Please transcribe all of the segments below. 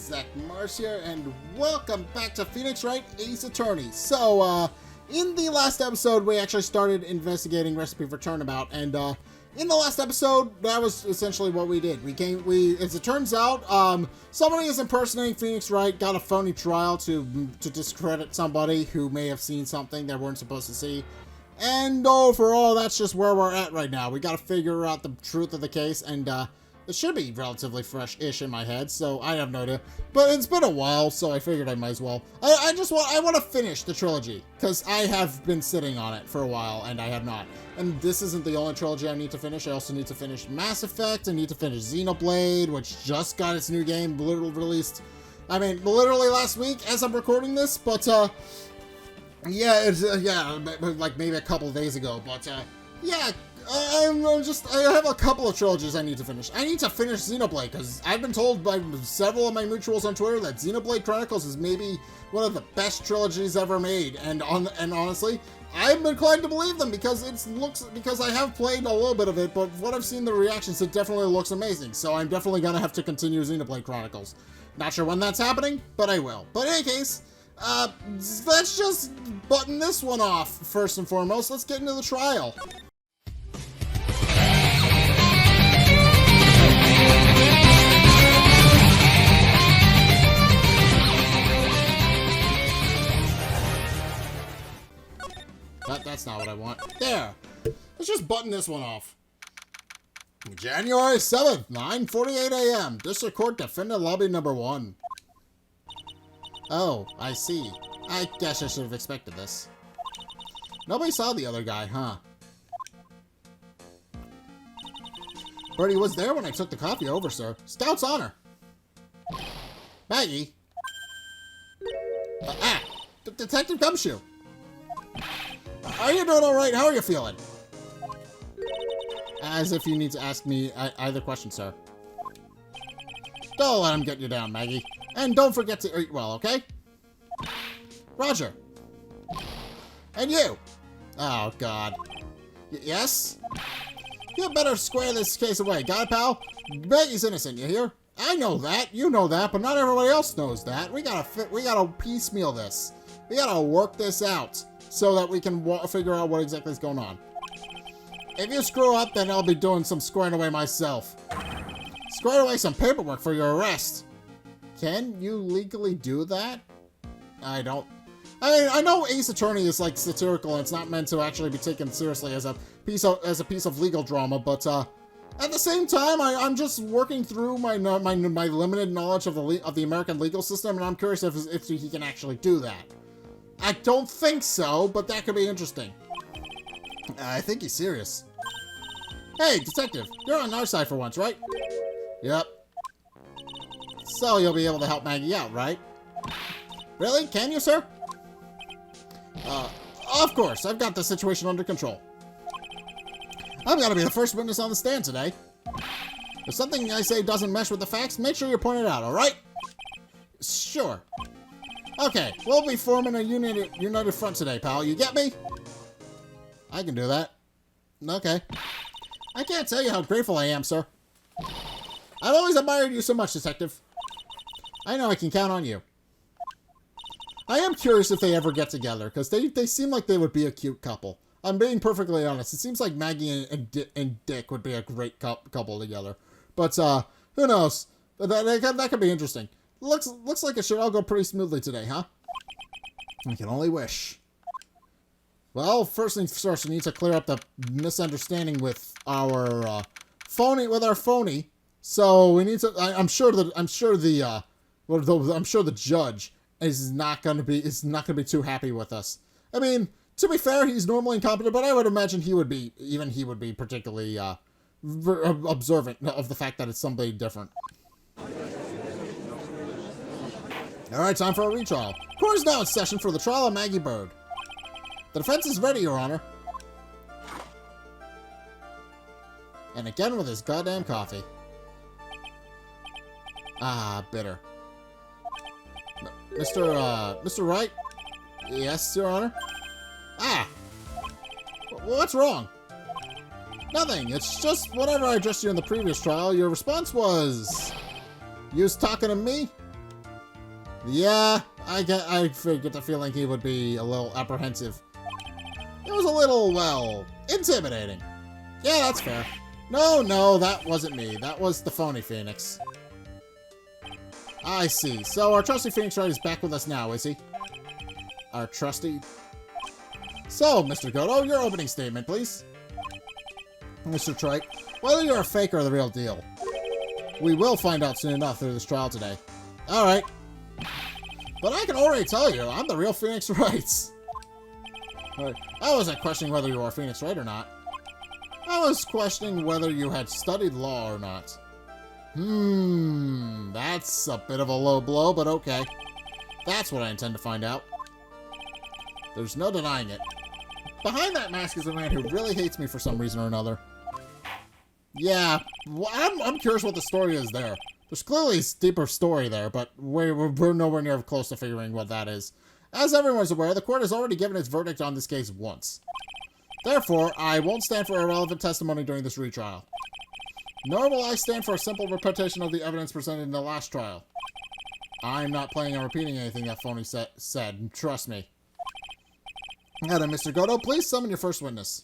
Zack here, and welcome back to Phoenix Wright Ace Attorney. So, in the last episode, we actually started investigating Recipe for Turnabout, and, in the last episode, that was essentially what we did. As it turns out, somebody is impersonating Phoenix Wright, got a phony trial to discredit somebody who may have seen something they weren't supposed to see. And overall, that's just where we're at right now. We gotta figure out the truth of the case, and, it should be relatively fresh-ish in my head, so I have no idea. But it's been a while, so I figured I might as well. I want to finish the trilogy, because I have been sitting on it for a while, and I have not. And this isn't the only trilogy I need to finish. I also need to finish Mass Effect. I need to finish Xenoblade, which just got its new game released. I mean, literally last week as I'm recording this, but, yeah, it's, like maybe a couple of days ago, but, yeah. I have a couple of trilogies I need to finish. I need to finish Xenoblade, because I've been told by several of my mutuals on Twitter that Xenoblade Chronicles is maybe one of the best trilogies ever made, and honestly, I'm inclined to believe them, because I have played a little bit of it, but what I've seen the reactions, it definitely looks amazing, so I'm definitely gonna have to continue Xenoblade Chronicles. Not sure when that's happening, but I will. But in any case, let's just button this one off, first and foremost. Let's get into the trial. That's not what I want. There. Let's just button this one off. January 7th, 9:48 a.m. District Court Defendant Lobby Number 1. Oh, I see. I guess I should have expected this. Nobody saw the other guy, huh? Birdie was there when I took the coffee over, sir. Scout's honor. Maggie? Detective Gumshoe. Are you doing alright? How are you feeling? As if you need to ask me either question, sir. Don't let him get you down, Maggie. And don't forget to eat well, okay? Roger. And you? Oh, God. Yes? You better square this case away. Got it, pal? Maggie's innocent, you hear? I know that. You know that, but not everybody else knows that. We gotta piecemeal this. We gotta work this out, so that we can figure out what exactly is going on. If you screw up, then I'll be doing some squaring away myself. Squaring away some paperwork for your arrest. Can you legally do that? I don't. I mean, I know Ace Attorney is like satirical and it's not meant to actually be taken seriously as a piece of legal drama, but at the same time, I'm just working through my limited knowledge of the American legal system, and I'm curious if he can actually do that. I don't think so, but that could be interesting. I think he's serious. Hey, detective, you're on our side for once, right? Yep. So you'll be able to help Maggie out, right? Really? Can you, sir? Of course, I've got the situation under control. I'm gonna be the first witness on the stand today. If something I say doesn't mesh with the facts, make sure you point it out, alright? Sure. Okay, we'll be forming a united front today, pal. You get me? I can do that. Okay. I can't tell you how grateful I am, sir. I've always admired you so much, detective. I know I can count on you. I am curious if they ever get together, because they seem like they would be a cute couple. I'm being perfectly honest. It seems like Maggie and Dick would be a great couple together. But, who knows? That could be interesting. Looks like it should all go pretty smoothly today, huh? I can only wish. Well, first things first, we need to clear up the misunderstanding with our phony. So we need to. I'm sure the judge is not going to be too happy with us. I mean, to be fair, he's normally incompetent, but I would imagine he would be particularly observant of the fact that it's somebody different. Alright, time for a retrial. Court is now in session for the trial of Maggie Bird. The defense is ready, Your Honor. And again with his goddamn coffee. Ah, bitter. Mr. Wright? Yes, Your Honor? Ah! What's wrong? Nothing. It's just whatever I addressed you in the previous trial. Your response was... You was talking to me? Yeah, I get the feeling he would be a little apprehensive. It was a little, well, intimidating. Yeah, that's fair. No, that wasn't me. That was the phony Phoenix. I see. So our trusty Phoenix Wright is back with us now, is he? Our trusty... So, Mr. Kudo, your opening statement, please. Mr. Trike, whether you're a fake or the real deal. We will find out soon enough through this trial today. Alright. But I can already tell you, I'm the real Phoenix Wright. I wasn't questioning whether you are Phoenix Wright or not. I was questioning whether you had studied law or not. That's a bit of a low blow, but okay. That's what I intend to find out. There's no denying it. Behind that mask is a man who really hates me for some reason or another. Yeah, I'm curious what the story is there. There's clearly a deeper story there, but we're nowhere near close to figuring what that is. As everyone's aware, the court has already given its verdict on this case once. Therefore, I won't stand for irrelevant testimony during this retrial. Nor will I stand for a simple repetition of the evidence presented in the last trial. I'm not planning on repeating anything that phony said, trust me. Now then, Mr. Kudo, please summon your first witness.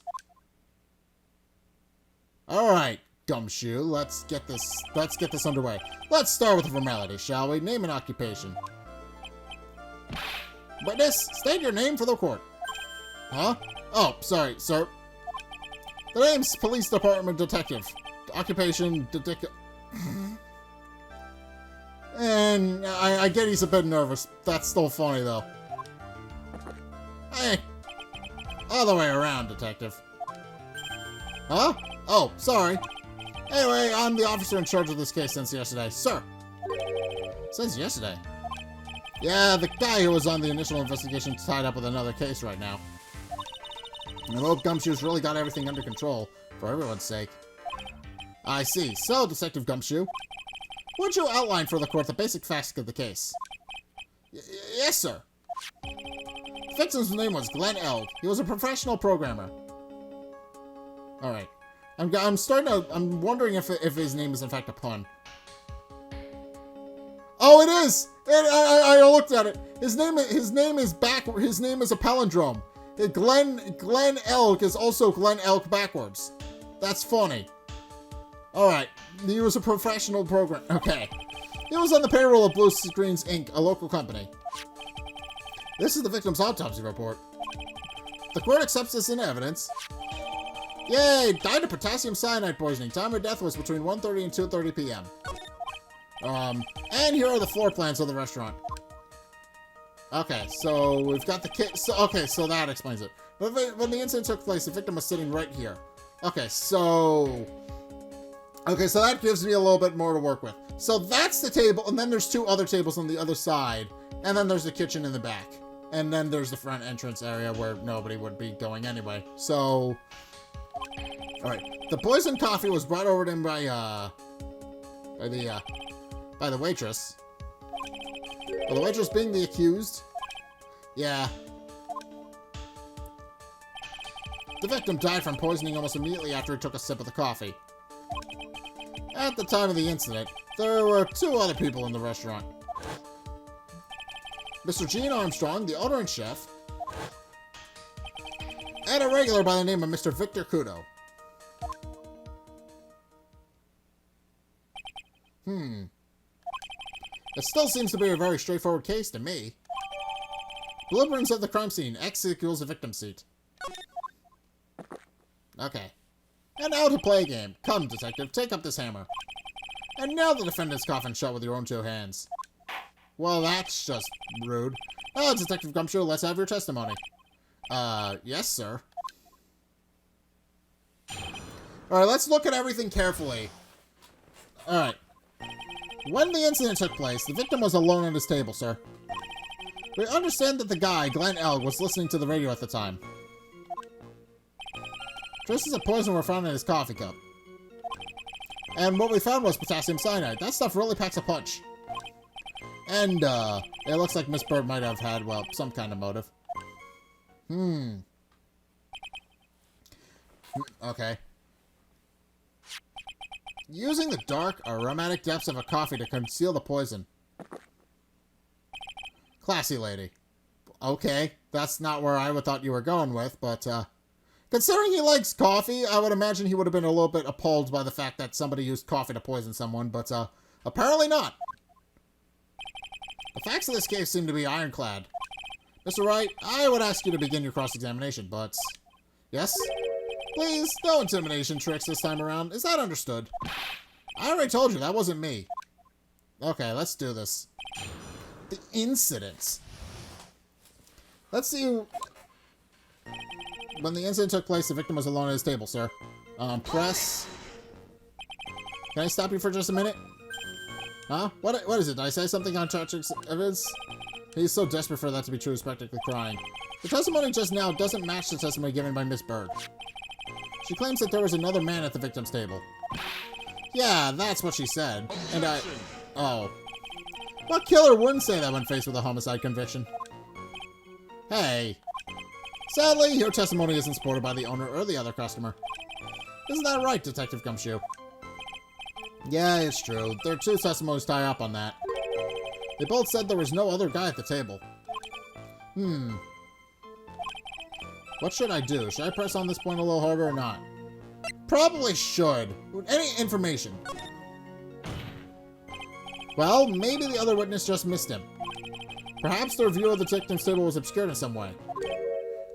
Alright, gumshoe, let's get this underway. Let's start with the formality, shall we? Name and occupation. Witness, state your name for the court. Huh? Oh, sorry, sir. The name's Police Department Detective. Occupation, detective. And I get he's a bit nervous. That's still funny, though. Hey. Other way around, detective. Huh? Oh, sorry. Anyway, I'm the officer in charge of this case since yesterday. Sir. Since yesterday? Yeah, the guy who was on the initial investigation is tied up with another case right now. And I hope Gumshoe's really got everything under control, for everyone's sake. I see. So, Detective Gumshoe, would you outline for the court the basic facts of the case? Yes, sir. The victim's name was Glenn Elg. He was a professional programmer. Alright. I'm wondering if his name is in fact a pun. Oh, it is! I looked at it. His name is a palindrome. Glenn Elk is also Glenn Elk backwards. That's funny. Alright. He was a professional program. Okay. He was on the payroll of Blue Screens Inc., a local company. This is the victim's autopsy report. The court accepts this in evidence. Yay! Died of potassium cyanide poisoning. Time of death was between 1:30 and 2:30 p.m. And here are the floor plans of the restaurant. Okay, so we've got the kit. So that explains it. When the incident took place, the victim was sitting right here. Okay, so that gives me a little bit more to work with. So that's the table, and then there's two other tables on the other side, and then there's the kitchen in the back, and then there's the front entrance area where nobody would be going anyway. So, all right, the poisoned coffee was brought over to him by the waitress. Well, the waitress being the accused. Yeah. The victim died from poisoning almost immediately after he took a sip of the coffee. At the time of the incident, there were two other people in the restaurant. Mr. Gene Armstrong, the owner and chef, and a regular by the name of Mr. Victor Kudo. It still seems to be a very straightforward case to me. Blueprints of the crime scene. X equals the victim seat. Okay. And now to play a game. Come, detective, take up this hammer. And nail the defendant's coffin shut with your own two hands. Well, that's just rude. Oh, Detective Gumshoe, let's have your testimony. Yes, sir. Alright, let's look at everything carefully. Alright. When the incident took place, the victim was alone at his table, sir. We understand that the guy, Glenn Elg, was listening to the radio at the time. Traces of poison were found in his coffee cup. And what we found was potassium cyanide. That stuff really packs a punch. And, it looks like Miss Bird might have had, well, some kind of motive. Okay. Using the dark, aromatic depths of a coffee to conceal the poison. Classy lady. Okay, that's not where I would thought you were going with, but, considering he likes coffee, I would imagine he would have been a little bit appalled by the fact that somebody used coffee to poison someone, but, apparently not. The facts of this case seem to be ironclad. Mr. Wright, I would ask you to begin your cross-examination, but... Yes? Please, no intimidation tricks this time around. Is that understood? I already told you, that wasn't me. Okay, let's do this. The incident. Let's see... When the incident took place, the victim was alone at his table, sir. Press... Can I stop you for just a minute? Huh? What is it? Did I say something on Chachik's evidence? He's so desperate for that to be true, he's practically crying. The testimony just now doesn't match the testimony given by Miss Bird. She claims that there was another man at the victim's table. Yeah, that's what she said. And Oh. What killer wouldn't say that when faced with a homicide conviction? Hey. Sadly, your testimony isn't supported by the owner or the other customer. Isn't that right, Detective Gumshoe? Yeah, it's true. There are two testimonies tie up on that. They both said there was no other guy at the table. What should I do? Should I press on this point a little harder or not? Probably should. Any information. Well, maybe the other witness just missed him. Perhaps their view of the victim's table was obscured in some way.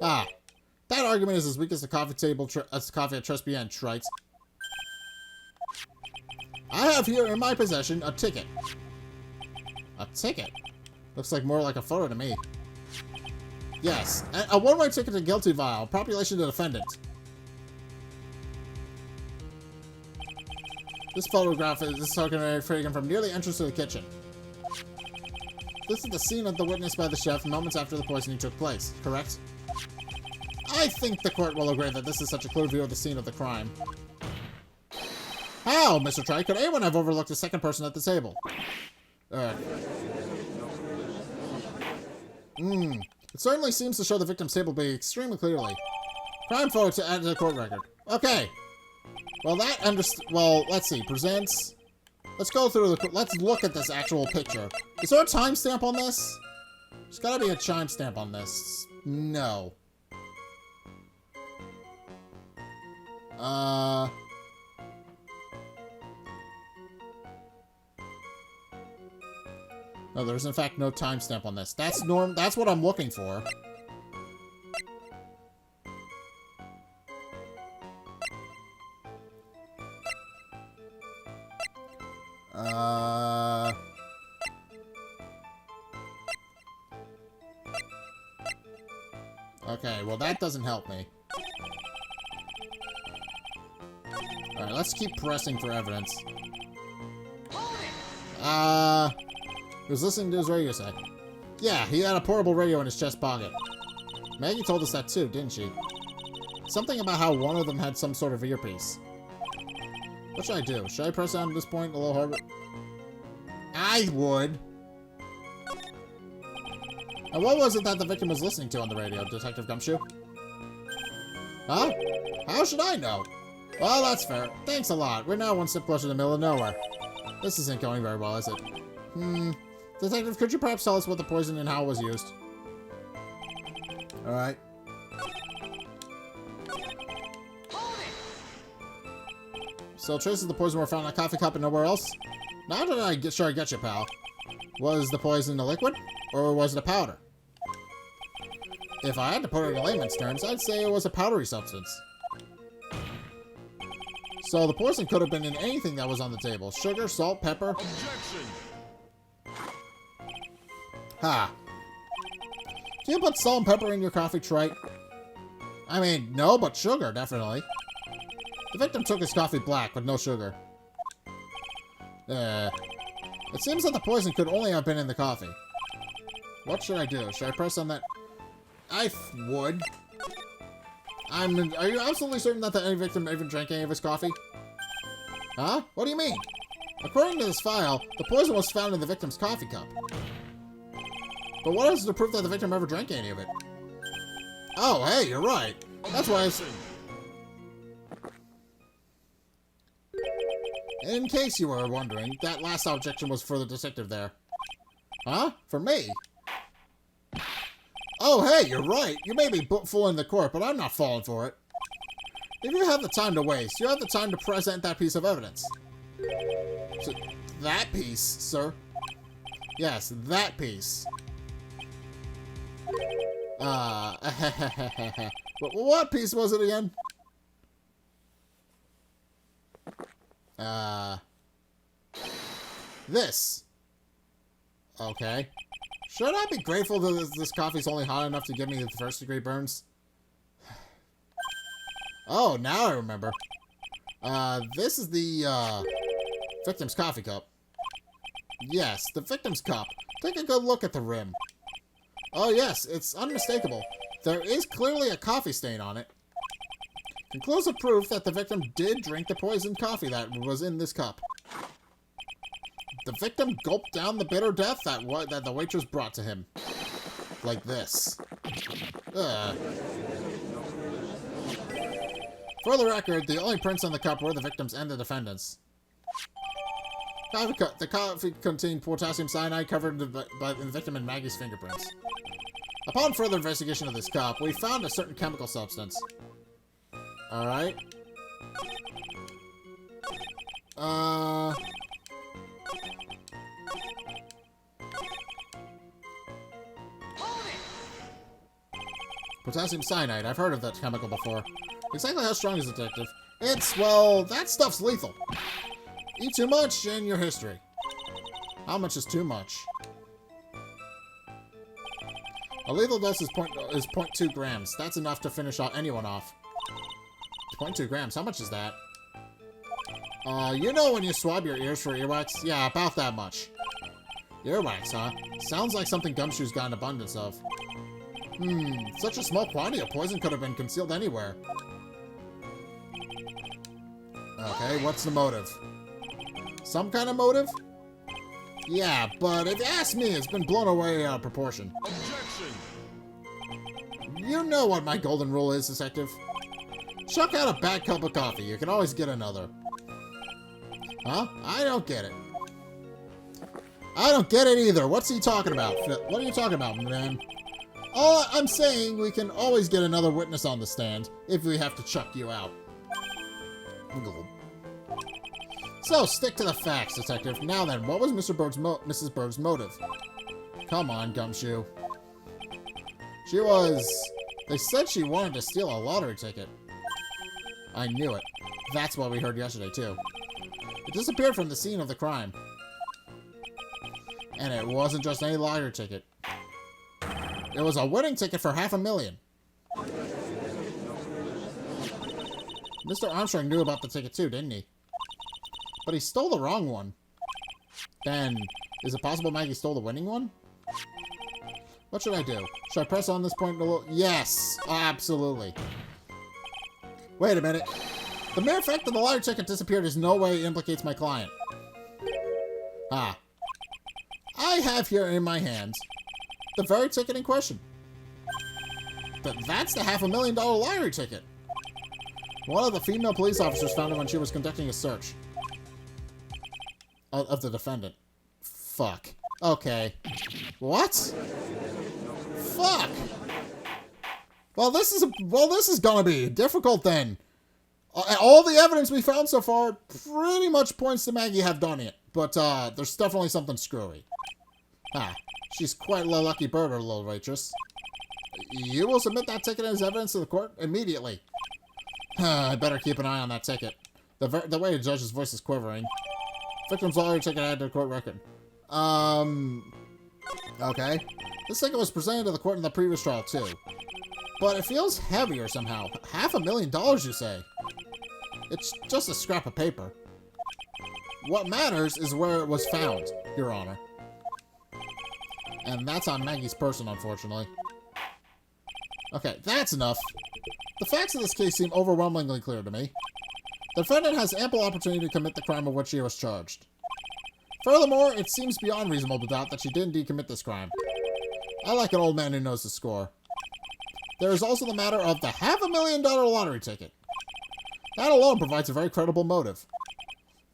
Ah, that argument is as weak as the coffee table as the coffee at Trust Bien, Wright. I have here in my possession a ticket. A ticket? Looks like more like a photo to me. Yes, a one-way ticket to guilty vial, population to defendant. This photograph is taken from near the entrance to the kitchen. This is the scene of the witness by the chef moments after the poisoning took place, correct? I think the court will agree that this is such a clear view of the scene of the crime. How, Mr. Trey, could anyone have overlooked the second person at the table? It certainly seems to show the victim's table be extremely clearly. Crime photo to add to the court record. Okay. Well, well, let's see. Presents. Let's go through the... Let's look at this actual picture. Is there a timestamp on this? There's gotta be a timestamp on this. No. No, there's in fact no timestamp on this. That's what I'm looking for. Okay, well that doesn't help me. Alright, let's keep pressing for evidence. He was listening to his radio set. Yeah, he had a portable radio in his chest pocket. Maggie told us that too, didn't she? Something about how one of them had some sort of earpiece. What should I do? Should I press down at this point a little harder? I would. And what was it that the victim was listening to on the radio, Detective Gumshoe? Huh? How should I know? Well, that's fair. Thanks a lot. We're now one step closer to the middle of nowhere. This isn't going very well, is it? Detective, could you perhaps tell us what the poison and how it was used? Alright. So traces of the poison were found in a coffee cup and nowhere else? Now did I get you, pal. Was the poison a liquid? Or was it a powder? If I had to put it in layman's terms, I'd say it was a powdery substance. So the poison could have been in anything that was on the table. Sugar, salt, pepper. Objection! Ha. Do you put salt and pepper in your coffee, Trey? I mean, no, but sugar, definitely. The victim took his coffee black with no sugar. It seems that the poison could only have been in the coffee. What should I do? Should I press on that? I would. Are you absolutely certain that any victim even drank any of his coffee? Huh? What do you mean? According to this file, the poison was found in the victim's coffee cup. But what is the proof that the victim ever drank any of it? Oh, hey, you're right. That's why In case you were wondering, that last objection was for the detective there. Huh? For me? Oh, hey, you're right. You may be fooling the court, but I'm not falling for it. If you have the time to waste, you have the time to present that piece of evidence. So, that piece, sir? Yes, that piece. What piece was it again? This. Okay. Should I be grateful that this coffee's only hot enough to give me the first-degree burns? Oh, now I remember. This is the, victim's coffee cup. Yes, the victim's cup. Take a good look at the rim. Oh, yes, it's unmistakable. There is clearly a coffee stain on it. Conclusive proof that the victim did drink the poisoned coffee that was in this cup. The victim gulped down the bitter death that the waitress brought to him. Like this. Ugh. For the record, the only prints on the cup were the victims and the defendants. The coffee contained potassium cyanide covered by the victim and Maggie's fingerprints. Upon further investigation of this cup, we found a certain chemical substance. Alright. Potassium cyanide. I've heard of that chemical before. Exactly how strong is it, detective? It's, well, that stuff's lethal. Eat too much and your history. How much is too much? A lethal dose is 0.2 grams. That's enough to finish anyone off. 0.2 grams. How much is that? You know when you swab your ears for earwax? Yeah, about that much. Earwax, huh? Sounds like something Gumshoe's got an abundance of. Such a small quantity of poison could have been concealed anywhere. Okay, what's the motive? Some kind of motive? Yeah, but if you ask me, it's been blown away out of proportion. Objection! You know what my golden rule is, detective. Chuck out a bad cup of coffee. You can always get another. Huh? I don't get it. I don't get it either. What's he talking about? What are you talking about, man? All I'm saying, we can always get another witness on the stand if we have to chuck you out. So, stick to the facts, detective. Now then, what was Mrs. Bird's motive? Come on, Gumshoe. They said she wanted to steal a lottery ticket. I knew it. That's what we heard yesterday, too. It disappeared from the scene of the crime. And it wasn't just any lottery ticket. It was a winning ticket for $500,000. Mr. Armstrong knew about the ticket too, didn't he? But he stole the wrong one. Then, is it possible Maggie stole the winning one? What should I do? Should I press on this point a little? Yes! Absolutely. Wait a minute. The mere fact that the lottery ticket disappeared in no way implicates my client. Ah. I have here in my hands the very ticket in question. That's the $500,000 lottery ticket. One of the female police officers found it when she was conducting a search of the defendant. Fuck. Okay. What? Fuck. Well, this is gonna be difficult then. All the evidence we found so far pretty much points to Maggie have done it, but there's definitely something screwy. Ah, she's quite a lucky bird, our little waitress. You will submit that ticket as evidence to the court immediately. I better keep an eye on that ticket. The way the judge's voice is quivering. Victim's lottery ticket added to the court record. Okay. This ticket was presented to the court in the previous trial, too. But it feels heavier somehow. $500,000, you say? It's just a scrap of paper. What matters is where it was found, Your Honor. And that's on Maggie's person, unfortunately. Okay, that's enough. The facts of this case seem overwhelmingly clear to me. The defendant has ample opportunity to commit the crime of which she was charged. Furthermore, it seems beyond reasonable doubt that she did indeed commit this crime. I like an old man who knows the score. There is also the matter of the $500,000 lottery ticket. That alone provides a very credible motive.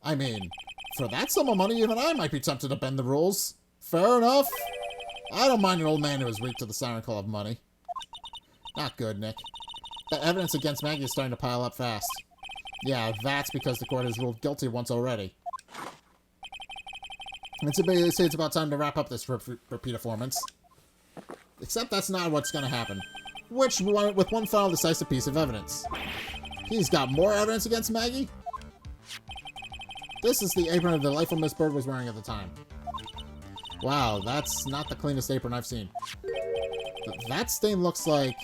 I mean, for that sum of money, even I might be tempted to bend the rules. Fair enough. I don't mind an old man who is weak to the siren call of money. Not good, Nick. The evidence against Maggie is starting to pile up fast. Yeah, that's because the court has ruled guilty once already. And so they say it's about time to wrap up this repeat performance. Except that's not what's going to happen. With one final decisive piece of evidence. He's got more evidence against Maggie? This is the apron the delightful Miss Bird was wearing at the time. Wow, that's not the cleanest apron I've seen. That stain looks like...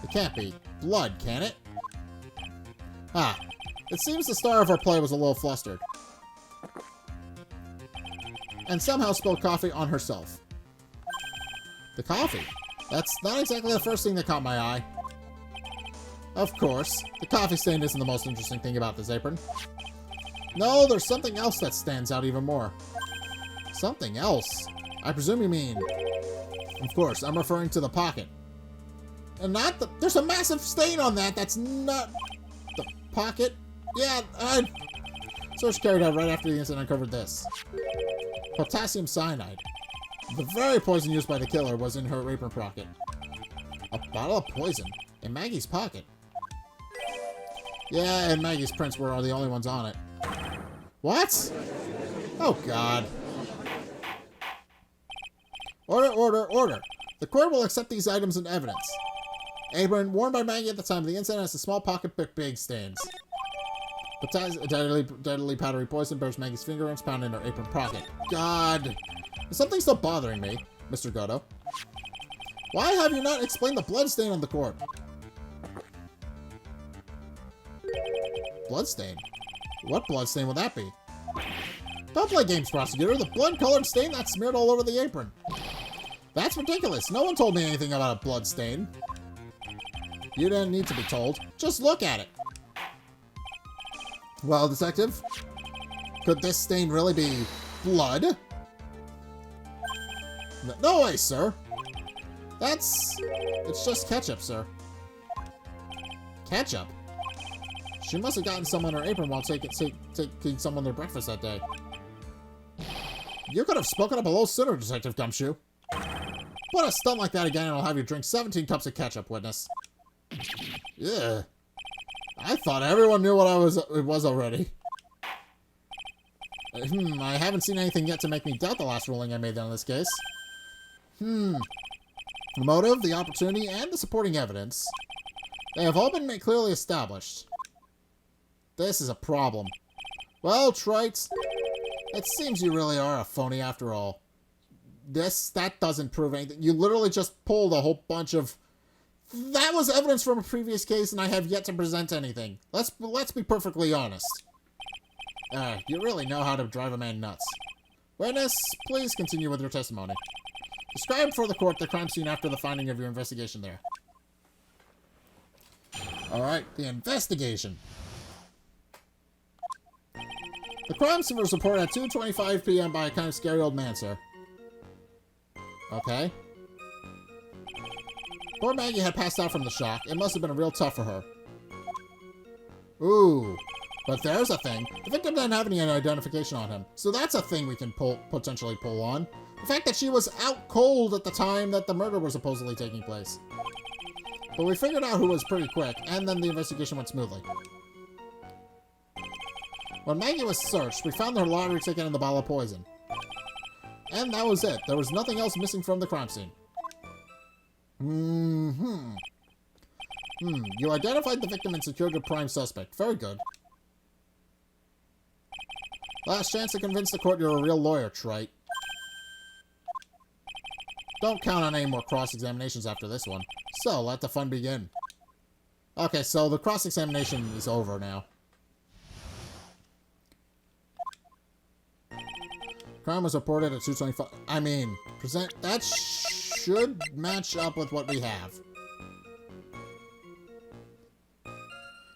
It can't be. Blood, can it? Ah, it seems the star of our play was a little flustered. And somehow spilled coffee on herself. The coffee? That's not exactly the first thing that caught my eye. Of course, the coffee stain isn't the most interesting thing about this apron. No, there's something else that stands out even more. Something else? I presume you mean... Of course, I'm referring to the pocket. And not the... There's a massive stain on that. That's not... The pocket? Yeah, search carried out right after the incident uncovered this. Potassium cyanide. The very poison used by the killer was in her apron pocket. A bottle of poison in Maggie's pocket. Yeah, and Maggie's prints were the only ones on it. What? Oh, God. Order, order, order. The court will accept these items in evidence. Apron, worn by Maggie at the time of the incident, has a small pocket with big stains. Deadly powdery poison bears Maggie's fingerprints found in her apron pocket. God. Is something still bothering me, Mr. Kudo? Why have you not explained the blood stain on the court? Bloodstain? What bloodstain would that be? Don't play games, prosecutor. The blood-colored stain that's smeared all over the apron. That's ridiculous. No one told me anything about a blood stain. You didn't need to be told. Just look at it. Well, detective, could this stain really be blood? No way, sir. It's just ketchup, sir. Ketchup? She must have gotten some on her apron while taking some on their breakfast that day. You could have spoken up a little sooner, Detective Gumshoe. Put a stunt like that again and I'll have you drink 17 cups of ketchup, witness. Yeah. I thought everyone knew what it was already. I haven't seen anything yet to make me doubt the last ruling I made on this case. The motive, the opportunity, and the supporting evidence. They have all been made clearly established. This is a problem. Well, Wright, it seems you really are a phony after all. That doesn't prove anything. You literally just pulled a whole bunch of... That was evidence from a previous case, and I have yet to present anything. Let's be perfectly honest. You really know how to drive a man nuts. Witness, please continue with your testimony. Describe for the court the crime scene after the finding of your investigation there. Alright, the investigation. The crime scene was reported at 2:25 p.m. by a kind of scary old man, sir. Okay. Poor Maggie had passed out from the shock. It must have been real tough for her. Ooh. But there's a thing. The victim didn't have any identification on him. So that's a thing we can potentially pull on. The fact that she was out cold at the time that the murder was supposedly taking place. But we figured out who was pretty quick, and then the investigation went smoothly. When Maggie was searched, we found her lottery ticket and the bottle of poison. And that was it. There was nothing else missing from the crime scene. You identified the victim and secured your prime suspect. Very good. Last chance to convince the court you're a real lawyer, Wright. Don't count on any more cross-examinations after this one. So, let the fun begin. Okay, so the cross-examination is over now. Crime was reported at 2:25. I mean, that should match up with what we have.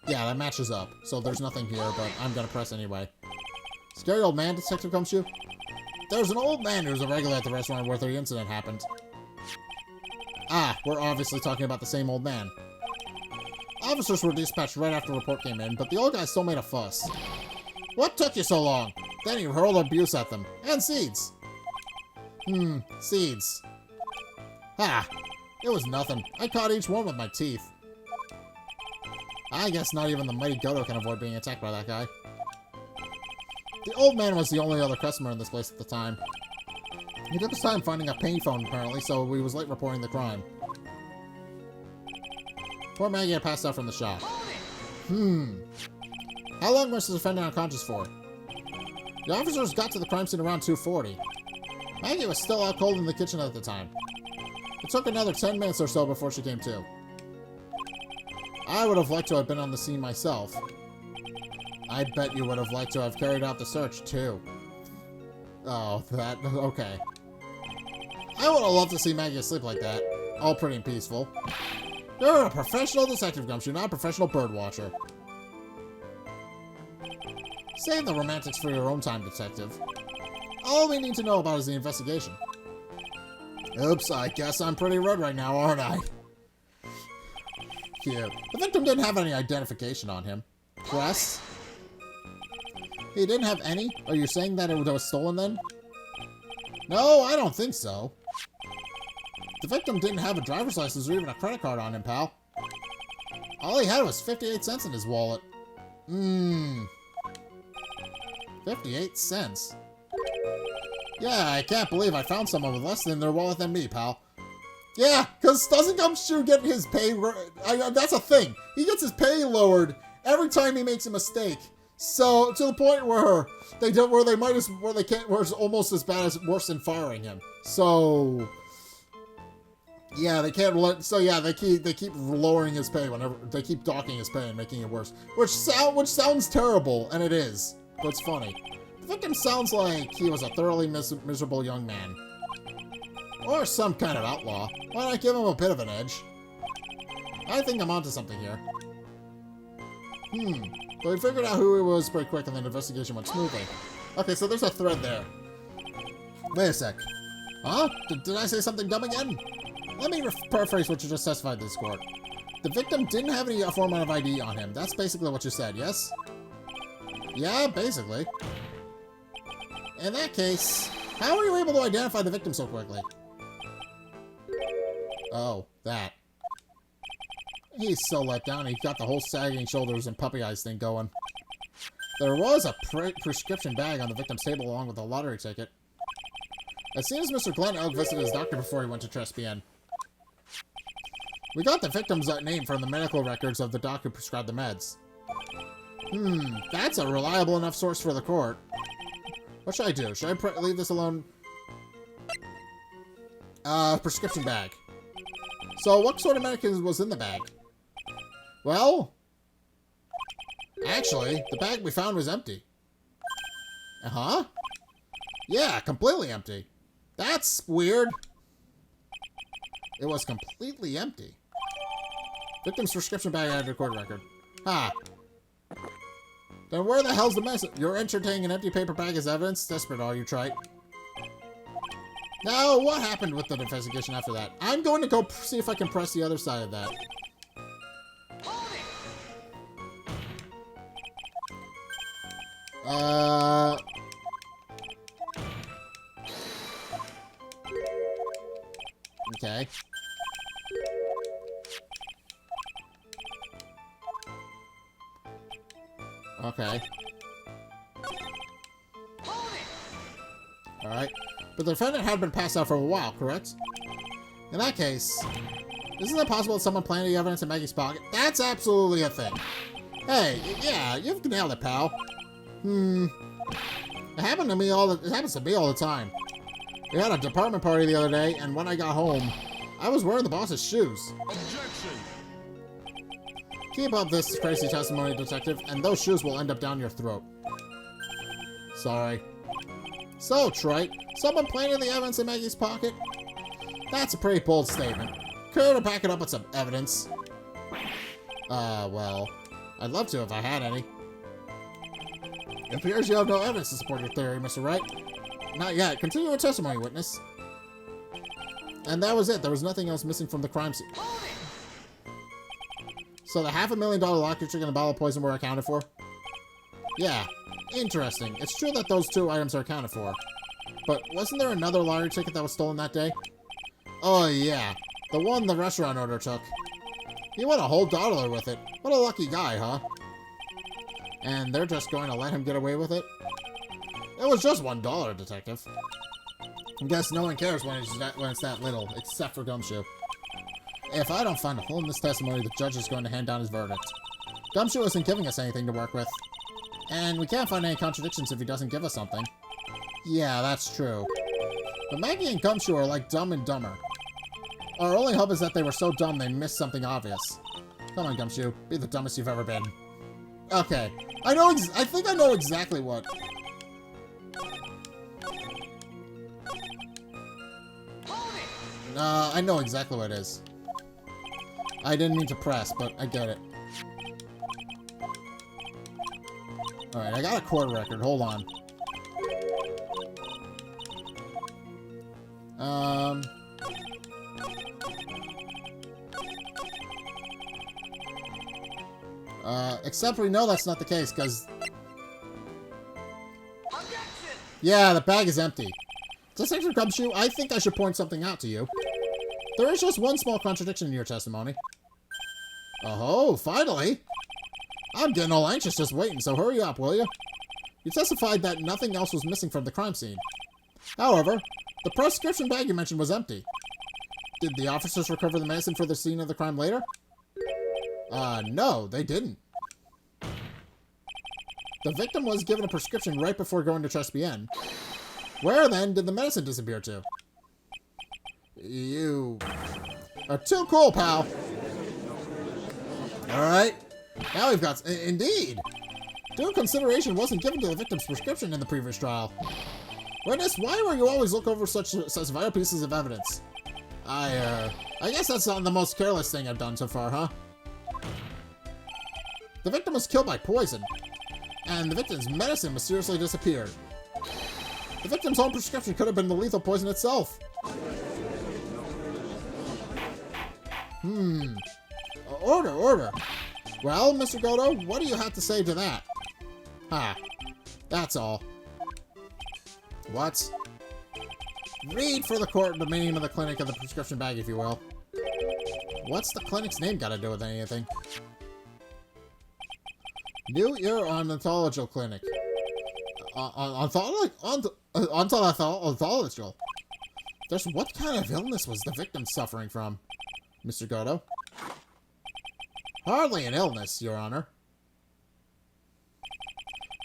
Yeah, that matches up. So there's nothing here, but I'm gonna press anyway. Scary old man, Detective Gumshoe? There's an old man who was a regular at the restaurant where the incident happened. Ah, we're obviously talking about the same old man. Officers were dispatched right after the report came in, but the old guy still made a fuss. What took you so long? Then he hurled abuse at them. And seeds. Seeds. Ah. It was nothing. I caught each one with my teeth. I guess not even the mighty Kudo can avoid being attacked by that guy. The old man was the only other customer in this place at the time. He took his time finding a payphone, apparently, so he was late reporting the crime. Poor Maggie had passed out from the shock. How long was the defendant unconscious for? The officers got to the crime scene around 2:40. Maggie was still out cold in the kitchen at the time. It took another 10 minutes or so before she came to. I would have liked to have been on the scene myself. I bet you would have liked to have carried out the search, too. Oh, that... okay. I would have loved to see Maggie asleep like that. All pretty and peaceful. You're a professional detective, Gumshoe, not a professional birdwatcher. Save the romantics for your own time, detective. All we need to know about is the investigation. Oops, I guess I'm pretty red right now, aren't I? Cute. The victim didn't have any identification on him. Press? He didn't have any? Are you saying that it was stolen then? No, I don't think so. The victim didn't have a driver's license or even a credit card on him, pal. All he had was 58 cents in his wallet. 58 cents. Yeah, I can't believe I found someone with less in their wallet than me, pal. Yeah, because doesn't Gumshoe get his pay... that's a thing. He gets his pay lowered every time he makes a mistake. So, to the point where it's almost as bad as worse than firing him. So... yeah, they can't let... so yeah, they keep lowering his pay whenever... they keep docking his pay and making it worse. Which sounds terrible, and it is. But it's funny. The victim sounds like he was a thoroughly miserable young man. Or some kind of outlaw. Why not give him a bit of an edge? I think I'm onto something here. But we figured out who he was pretty quick and the investigation went smoothly. Okay, so there's a thread there. Wait a sec. Huh? Did I say something dumb again? Let me paraphrase what you just testified to this court. The victim didn't have any form of ID on him. That's basically what you said, yes? Yeah, basically. In that case, how were you able to identify the victim so quickly? Oh, that. He's so let down, he got the whole sagging shoulders and puppy eyes thing going. There was a prescription bag on the victim's table along with a lottery ticket. It seems Mr. Glenn Elk visited his doctor before he went to Trespian. We got the victim's name from the medical records of the doc who prescribed the meds. That's a reliable enough source for the court. What should I do? Should I leave this alone? Prescription bag. So, what sort of medicine was in the bag? Well, actually, the bag we found was empty. Uh-huh. Yeah, completely empty. That's weird. It was completely empty. Victim's prescription bag added to court record. Ha. Then where the hell's the mess? You're entertaining an empty paper bag as evidence? Desperate, are you, Trite? Now, what happened with the investigation after that? I'm going to go see if I can press the other side of that. Okay. Okay. Alright. But the defendant had been passed out for a while, correct? In that case, isn't it possible that someone planted the evidence in Maggie's pocket? That's absolutely a thing. Hey, yeah, you've nailed it, pal. It happens to me all the time. We had a department party the other day, and when I got home, I was wearing the boss's shoes. Objection! Keep up this crazy testimony, detective, and those shoes will end up down your throat. Sorry. So, Trite, someone planted the evidence in Maggie's pocket? That's a pretty bold statement. Care to back it up with some evidence? Well, I'd love to if I had any. It appears you have no evidence to support your theory, Mr. Wright. Not yet. Continue your testimony, witness. And that was it. There was nothing else missing from the crime scene. So the $500,000 lottery ticket and a bottle of poison were accounted for? Yeah. Interesting. It's true that those two items are accounted for. But wasn't there another lottery ticket that was stolen that day? Oh, yeah. The one the restaurant owner took. He won a whole dollar with it. What a lucky guy, huh? And they're just going to let him get away with it? It was just $1, detective. I guess no one cares when it's that little, except for Gumshoe. If I don't find a hole in this testimony, the judge is going to hand down his verdict. Gumshoe isn't giving us anything to work with. And we can't find any contradictions if he doesn't give us something. Yeah, that's true. But Maggie and Gumshoe are like Dumb and Dumber. Our only hope is that they were so dumb they missed something obvious. Come on, Gumshoe. Be the dumbest you've ever been. Okay. I think I know exactly what. I know exactly what it is. I didn't mean to press, but I get it. Alright, I got a court record. Hold on. Except we know that's not the case, because... Yeah, the bag is empty. Detective Gumshoe, I think I should point something out to you. There is just one small contradiction in your testimony. Oh, finally! I'm getting all anxious just waiting, so hurry up, will you? You testified that nothing else was missing from the crime scene. However, the prescription bag you mentioned was empty. Did the officers recover the medicine for the scene of the crime later? No, they didn't. The victim was given a prescription right before going to Trespian. Where, then, did the medicine disappear to? You are too cool, pal. Alright. Now we've got... Indeed. Due consideration wasn't given to the victim's prescription in the previous trial. Witness, why were you always look over such vital pieces of evidence? I guess that's not the most careless thing I've done so far, huh? The victim was killed by poison, and the victim's medicine mysteriously disappeared. The victim's own prescription could have been the lethal poison itself. Order. Well, Mr. Godo, what do you have to say to that? That's all. What? Read for the court the name of the clinic of the prescription bag, if you will. What's the clinic's name got to do with anything? New Ear Ontological Clinic. Ontological? Just what kind of illness was the victim suffering from, Mr. Godo? Hardly an illness, Your Honor.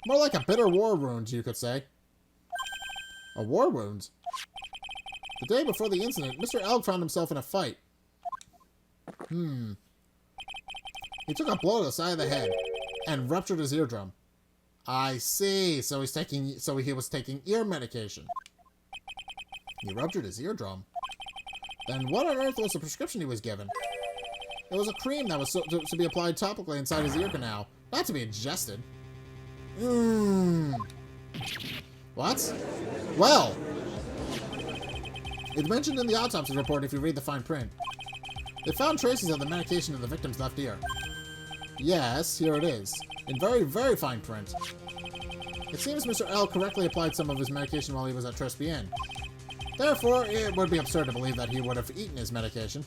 More like a bitter war wound, you could say. A war wound? The day before the incident, Mr. Elg found himself in a fight. He took a blow to the side of the head and ruptured his eardrum. I see. So he was taking ear medication. He ruptured his eardrum. Then what on earth was the prescription he was given? It was a cream that was to be applied topically inside his ear canal, not to be ingested. What? Well, it's mentioned in the autopsy report if you read the fine print. They found traces of the medication in the victim's left ear. Yes, here it is. In very, very fine print. It seems Mr. L correctly applied some of his medication while he was at Trespian. Therefore, it would be absurd to believe that he would have eaten his medication.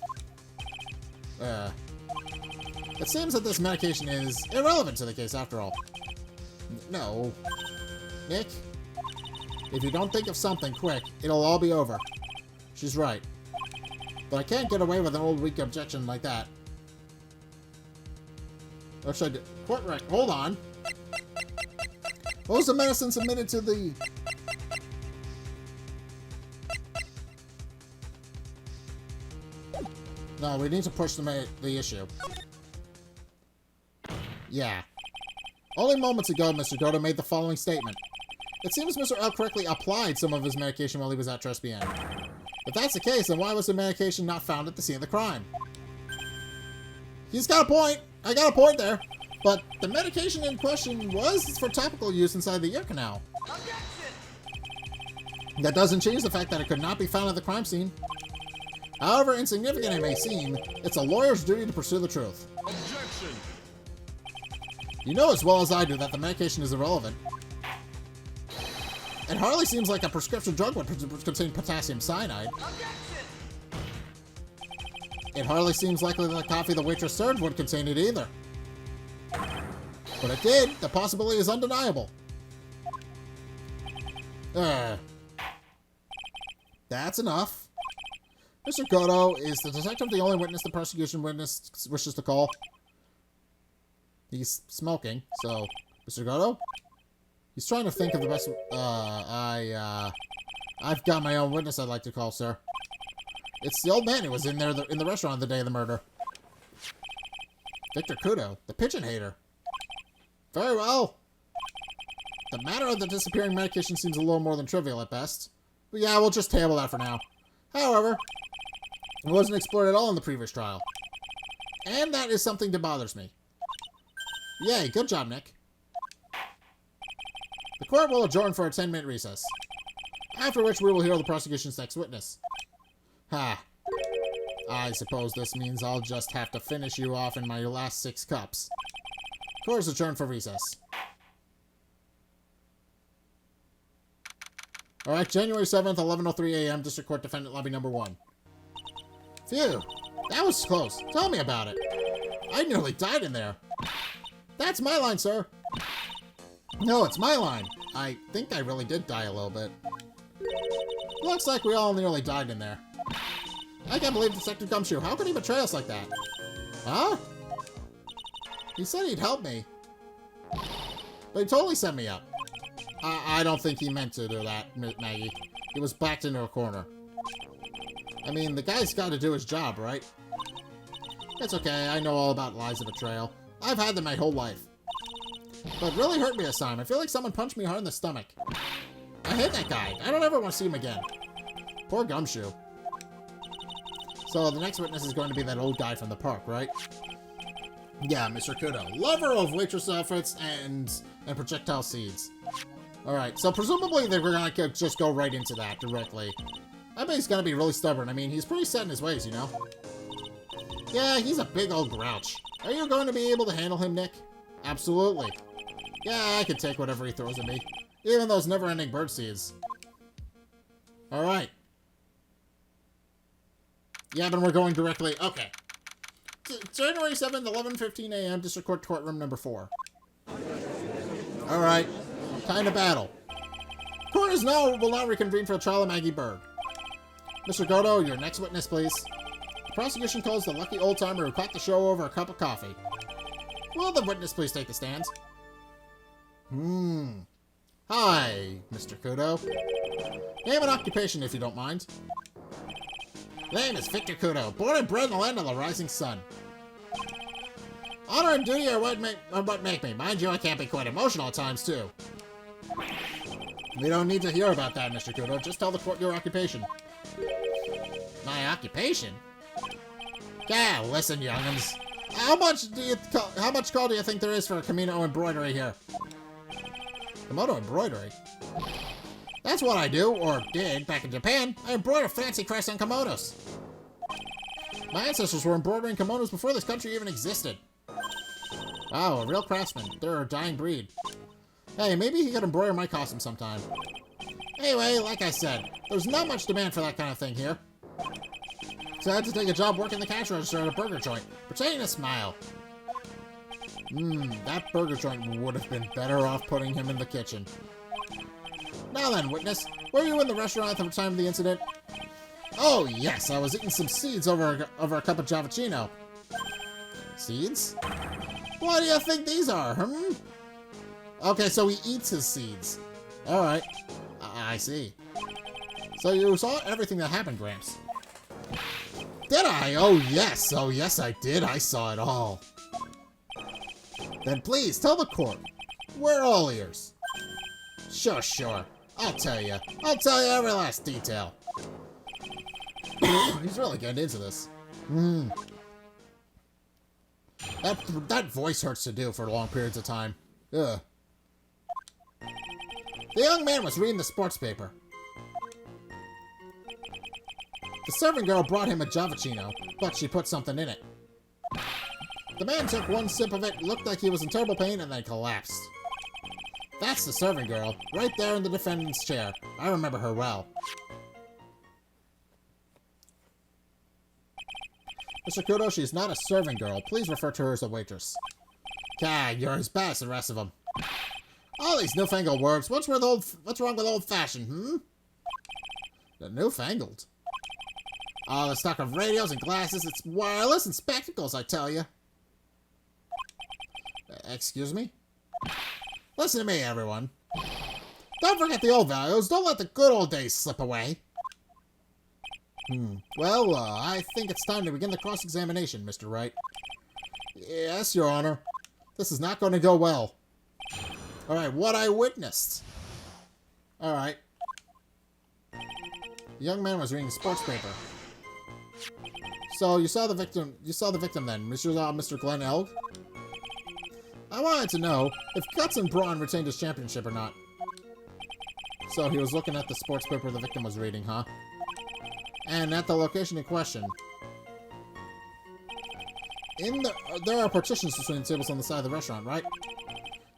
It seems that this medication is irrelevant to the case after all. No. Nick? If you don't think of something quick, it'll all be over. She's right. But I can't get away with an old weak objection like that. Or should I do? Court rec. Hold on. What was the medicine submitted to the... No, we need to push the issue. Yeah. Only moments ago, Mr. Godo made the following statement. It seems Mr. L correctly applied some of his medication while he was at Trespian. If that's the case, then why was the medication not found at the scene of the crime? He's got a point. I got a point there. But the medication in question was for topical use inside the ear canal. That doesn't change the fact that it could not be found at the crime scene. However insignificant it may seem, it's a lawyer's duty to pursue the truth. Objection! You know as well as I do that the medication is irrelevant. It hardly seems like a prescription drug would contain potassium cyanide. Objection! It hardly seems likely that the coffee the waitress served would contain it either. But it did. The possibility is undeniable. That's enough. Mr. Kudo, is the detective the only witness the prosecution wishes to call? He's smoking, so... Mr. Kudo? He's trying to think of the best... I've got my own witness I'd like to call, sir. It's the old man who was in there in the restaurant the day of the murder. Victor Kudo, the pigeon hater. Very well. The matter of the disappearing medication seems a little more than trivial at best. But yeah, we'll just table that for now. However, it wasn't explored at all in the previous trial. And that is something that bothers me. Yay, good job, Nick. The court will adjourn for a 10-minute recess. After which we will hear the prosecution's next witness. Ha. I suppose this means I'll just have to finish you off in my last 6 cups. Court is adjourned for recess. Alright, January 7th, 11:03 a.m., District Court Defendant Lobby Number 1. Phew, that was close. Tell me about it. I nearly died in there. That's my line, sir. No, it's my line. I think I really did die a little bit. Looks like we all nearly died in there. I can't believe Detective Gumshoe. How could he betray us like that? Huh? He said he'd help me. But he totally set me up. I don't think he meant to do that, Maggie. He was backed into a corner. I mean, the guy's got to do his job, right? It's okay, I know all about lies and betrayal. I've had them my whole life. But it really hurt me this time. I feel like someone punched me hard in the stomach. I hate that guy. I don't ever want to see him again. Poor Gumshoe. So the next witness is going to be that old guy from the park, right? Yeah, Mr. Kudo. Lover of waitress outfits and projectile seeds. Alright, so presumably they were gonna just go right into that directly. I bet he's gonna be really stubborn. I mean, he's pretty set in his ways, you know? Yeah, he's a big old grouch. Are you going to be able to handle him, Nick? Absolutely. Yeah, I can take whatever he throws at me. Even those never-ending bird seeds. Alright. Yeah, but we're going directly... Okay. January 7th, 11:15 a.m., District Court Courtroom Number 4. Alright. Time to battle. Court will now reconvene for the trial of Maggie Bird. Mr. Kudo, your next witness, please. The prosecution calls the lucky old-timer who caught the show over a cup of coffee. Will the witness please take the stand? Hi, Mr. Kudo. Name and occupation, if you don't mind. Name is Victor Kudo, born and bred in the land of the rising sun. Honor and duty are what make me. Mind you, I can't be quite emotional at times, too. We don't need to hear about that, Mr. Kudo. Just tell the court your occupation. My occupation? Yeah, listen, young'uns. How much call do you think there is for a kimono embroidery here? Kimono embroidery? That's what I do, or did, back in Japan. I embroider fancy crests on kimonos. My ancestors were embroidering kimonos before this country even existed. Wow, a real craftsman. They're a dying breed. Hey, maybe he could embroider my costume sometime. Anyway, like I said, there's not much demand for that kind of thing here. So I had to take a job working the cash register at a burger joint, pretending to smile. That burger joint would have been better off putting him in the kitchen. Now then, witness, were you in the restaurant at the time of the incident? Oh, yes, I was eating some seeds over a cup of Javachino. Seeds? What do you think these are, Okay, so he eats his seeds. Alright. I see. So you saw everything that happened, Gramps. Did I? Oh, yes. Oh, yes, I did. I saw it all. Then please, tell the court. We're all ears. Sure. I'll tell you. I'll tell you every last detail. He's really getting into this. That voice hurts to do for long periods of time. Ugh. The young man was reading the sports paper. The servant girl brought him a Javachino, but she put something in it. The man took one sip of it, looked like he was in terrible pain, and then collapsed. That's the servant girl, right there in the defendant's chair. I remember her well. Mr. Kudo, she's not a serving girl. Please refer to her as a waitress. God, you're as bad as the rest of them. All these newfangled words. What's wrong with old-fashioned, hmm? The newfangled? Oh, the stock of radios and glasses. It's wireless and spectacles, I tell you. Excuse me? Listen to me, everyone. Don't forget the old values. Don't let the good old days slip away. Well, I think it's time to begin the cross-examination, Mr. Wright. Yes, Your Honor. This is not going to go well. Alright, what I witnessed. Alright. The young man was reading a sports paper. So, you saw the victim then, Mr. Glenn Elg? I wanted to know if Guts and Braun retained his championship or not. So, he was looking at the sports paper the victim was reading, huh? And at the location in question. There are partitions between the tables on the side of the restaurant, right?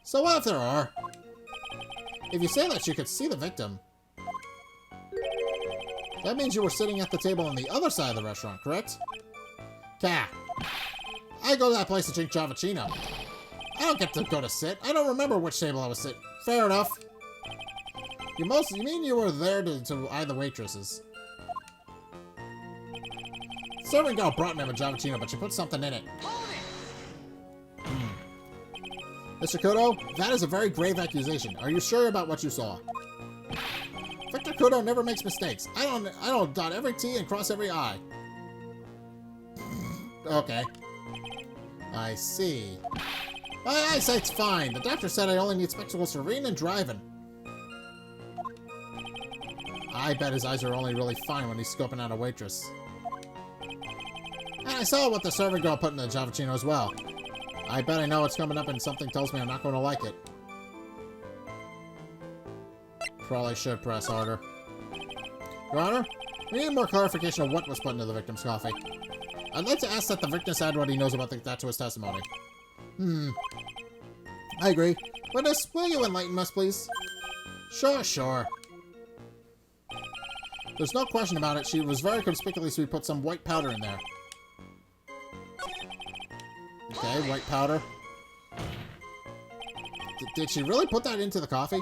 So what if there are? If you say that you could see the victim, that means you were sitting at the table on the other side of the restaurant, correct? Ka. I go to that place to drink Javachino. I don't get to go to sit. I don't remember which table I was sitting. Fair enough. You mean you were there to eye the waitresses? Serving girl brought me a Javachino, but she put something in it. Mr. Kudo, that is a very grave accusation. Are you sure about what you saw? Victor Kudo never makes mistakes. I don't dot every T and cross every I. Okay. I see. My eyesight's fine. The doctor said I only need spectacles for reading and driving. I bet his eyes are only really fine when he's scoping out a waitress. And I saw what the serving girl put in the Javachino as well. I bet I know what's coming up and something tells me I'm not going to like it. Probably should press harder. Your Honor, we need more clarification of what was put into the victim's coffee. I'd like to ask that the victim add what he knows about that to his testimony. I agree. Witness, will you enlighten us, please? Sure. There's no question about it. She was very conspicuously put some white powder in there. Okay, white powder. Did she really put that into the coffee?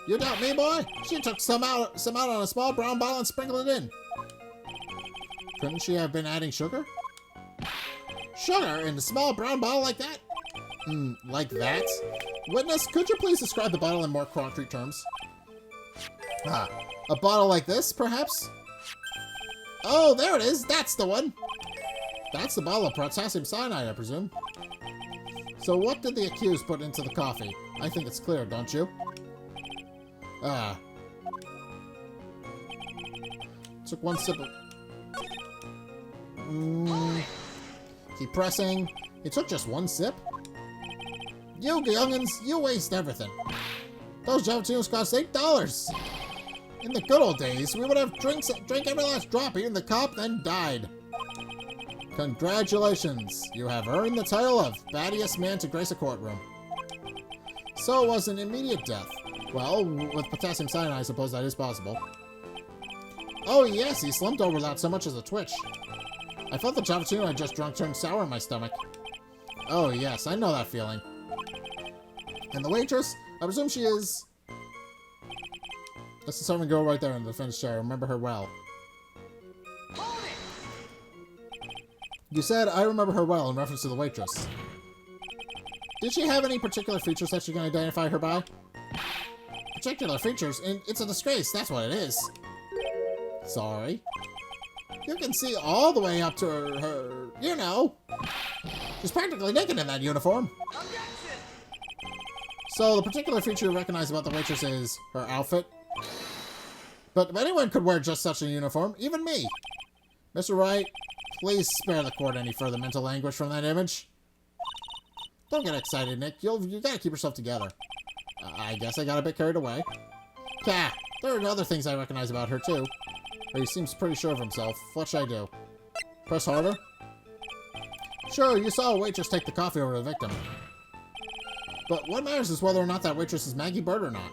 You doubt me, boy? She took some out on a small brown bottle and sprinkled it in. Couldn't she have been adding sugar? Sugar in a small brown bottle like that? Like that? Witness, could you please describe the bottle in more concrete terms? A bottle like this, perhaps? Oh, there it is! That's the one! That's the bottle of potassium cyanide, I presume. So what did the accused put into the coffee? I think it's clear, don't you? Took one sip of... Keep pressing. He took just one sip? You youngins, you waste everything. Those Javachinos cost $8. In the good old days, we would have drank every last drop, eaten the cup, then died. Congratulations, you have earned the title of battiest man to grace a courtroom. So it was an immediate death. Well, with potassium cyanide, I suppose that is possible. Oh yes, he slumped over without so much as a twitch. I felt the Javachino I just drunk turned sour in my stomach. Oh yes, I know that feeling. And the waitress? I presume she is... That's the serving girl right there in the defense chair. I remember her well. You said, I remember her well in reference to the waitress. Did she have any particular features that you can identify her by? Particular features? It's a disgrace, that's what it is. Sorry. You can see all the way up to her, you know. She's practically naked in that uniform. So the particular feature you recognize about the waitress is her outfit. But anyone could wear just such a uniform, even me. Mr. Wright, please spare the court any further mental anguish from that image. Don't get excited, Nick. You gotta keep yourself together. I guess I got a bit carried away. Ka, there are other things I recognize about her, too. But he seems pretty sure of himself. What should I do? Press harder? Sure, you saw a waitress take the coffee over to the victim. But what matters is whether or not that waitress is Maggie Bird or not.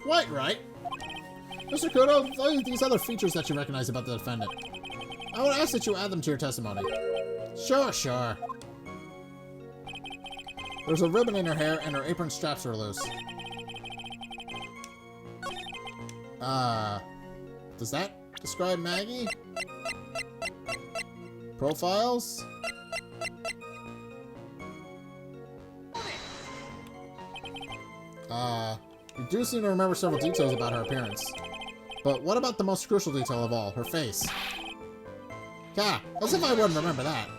Quite right. Mr. Kudo, these other features that you recognize about the defendant. I would ask that you add them to your testimony. Sure, sure. There's a ribbon in her hair, and her apron straps are loose. Does that describe Maggie? Profiles? You do seem to remember several details about her appearance. But what about the most crucial detail of all, her face? Gah, as if I wouldn't remember that.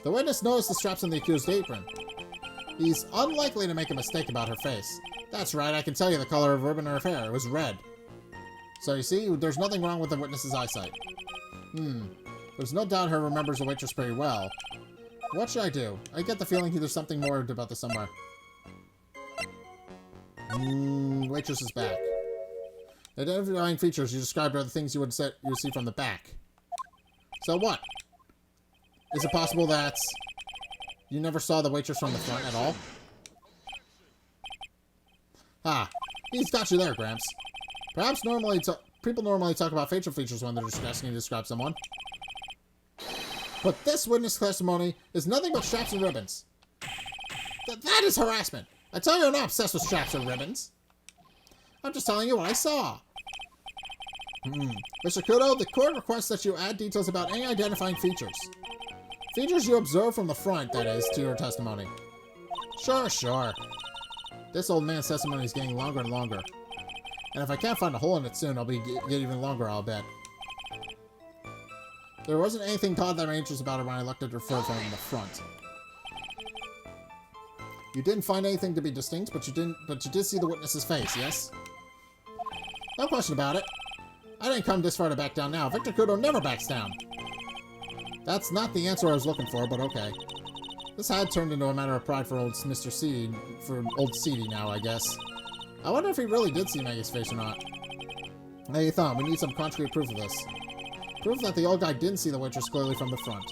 The witness noticed the straps on the accused's apron. He's unlikely to make a mistake about her face. That's right, I can tell you the color of the ribbon in her hair. It was red. So you see, there's nothing wrong with the witness's eyesight. There's no doubt her remembers the waitress pretty well. What should I do? I get the feeling there's something more about this somewhere. Waitress is back. The identifying features you described are the things you would see from the back. So what? Is it possible that you never saw the waitress from the front at all? Ah, he's got you there, Gramps. Perhaps people normally talk about facial features when they're asking you to describe someone. But this witness testimony is nothing but straps and ribbons. That is harassment. I tell you, I'm not obsessed with straps and ribbons. I'm just telling you what I saw. Mr. Kudo, the court requests that you add details about any identifying features. Features you observe from the front, that is, to your testimony. Sure, sure. This old man's testimony is getting longer and longer. And if I can't find a hole in it soon, I'll get even longer, I'll bet. There wasn't anything odd that made about her when I looked at her fur from the front. You didn't find anything to be distinct, but you did see the witness's face, yes? No question about it. I didn't come this far to back down now. Victor Kudo never backs down. That's not the answer I was looking for, but okay. This had turned into a matter of pride for old Mr. Seedy, for old Seedy now, I guess. I wonder if he really did see Maggie's face or not. Hey, Thumb, we need some concrete proof of this. Proof that the old guy didn't see the waitress clearly from the front.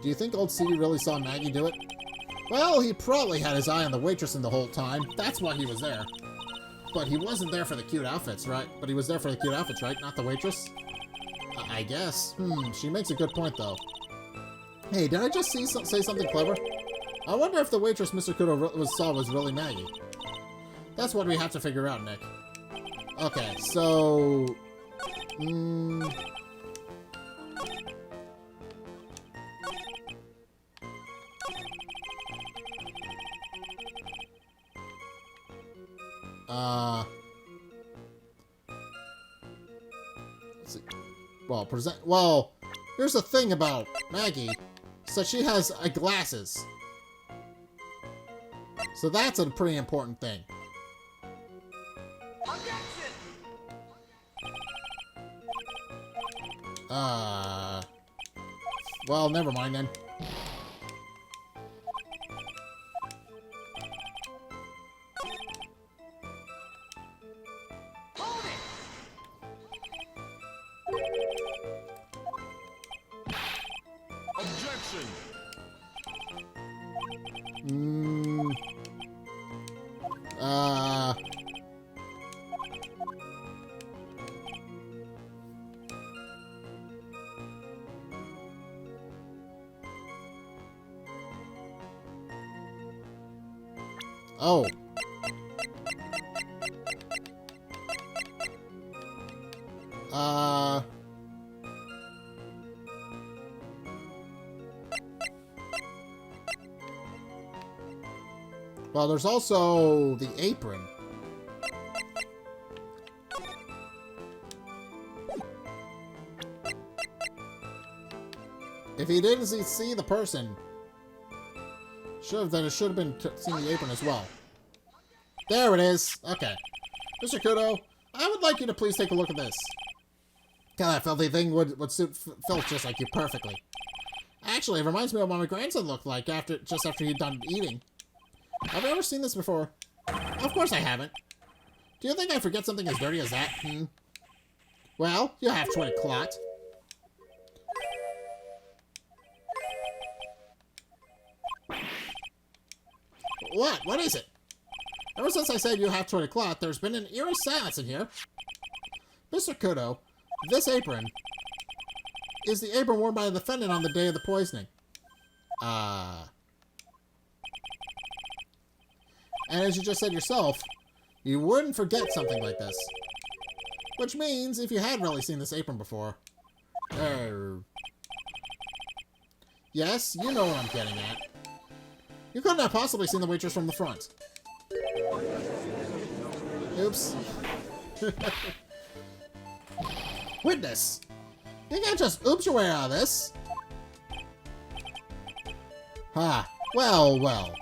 Do you think old Seedy really saw Maggie do it? Well, he probably had his eye on the waitress in the whole time. That's why he was there. But he wasn't there for the cute outfits, right? But he was there for the cute outfits, right? Not the waitress? I guess. She makes a good point, though. Hey, did I just say something clever? I wonder if the waitress Mr. Kudo saw was really Maggie. That's what we have to figure out, Nick. Okay, so... let's see. Well, here's the thing about Maggie. So she has glasses. So that's a pretty important thing. Well, never mind then. Oh. Well, there's also the apron. If he didn't see the person, then it should have been seeing the apron as well. There it is. Okay. Mr. Kudo, I would like you to please take a look at this. God, that filthy thing would suit Phil just like you perfectly. Actually, it reminds me of what my grandson looked like just after he'd done eating. Have you ever seen this before? Of course I haven't. Do you think I forget something as dirty as that? Well, you have 20 clot. What? What is it? Ever since I said you have 20 clot, there's been an eerie silence in here. Mr. Kudo, This apron is the apron worn by the defendant on the day of the poisoning. And as you just said yourself, you wouldn't forget something like this. Which means, if you had really seen this apron before... Yes, you know what I'm getting at. You couldn't have possibly seen the waitress from the front. Oops. Witness! You can't just oops your way out of this! Ah, well, well.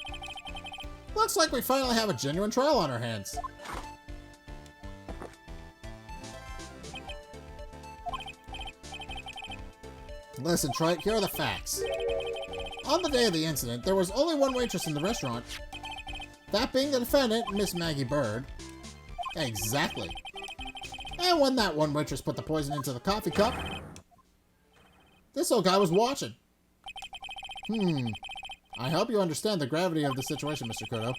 Looks like we finally have a genuine trial on our hands. Listen, Trite, here are the facts. On the day of the incident, there was only one waitress in the restaurant. That being the defendant, Miss Maggie Bird. Exactly. And when that one waitress put the poison into the coffee cup, this old guy was watching. I hope you understand the gravity of the situation, Mr. Kudo.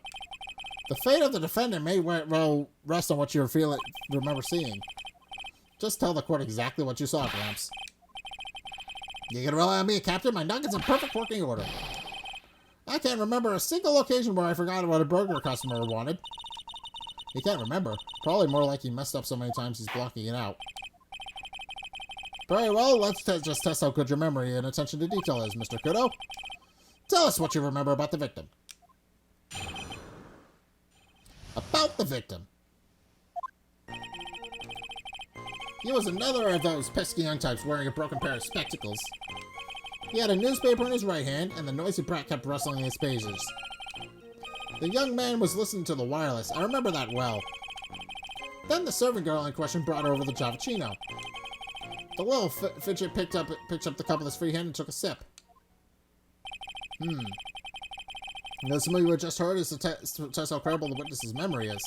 The fate of the defendant may well rest on what you remember seeing. Just tell the court exactly what you saw, Gramps. You can rely on me, Captain. My nugget's in perfect working order. I can't remember a single occasion where I forgot what a burger customer wanted. He can't remember. Probably more like he messed up so many times he's blocking it out. Very well, let's just test how good your memory and attention to detail is, Mr. Kudo. Tell us what you remember about the victim. About the victim. He was another of those pesky young types wearing a broken pair of spectacles. He had a newspaper in his right hand, and the noisy brat kept rustling its pages. The young man was listening to the wireless. I remember that well. Then the servant girl in question brought over the Javachino. The little fidget picked up the cup with his free hand and took a sip. The somebody we just heard is to test how credible the witness's memory is.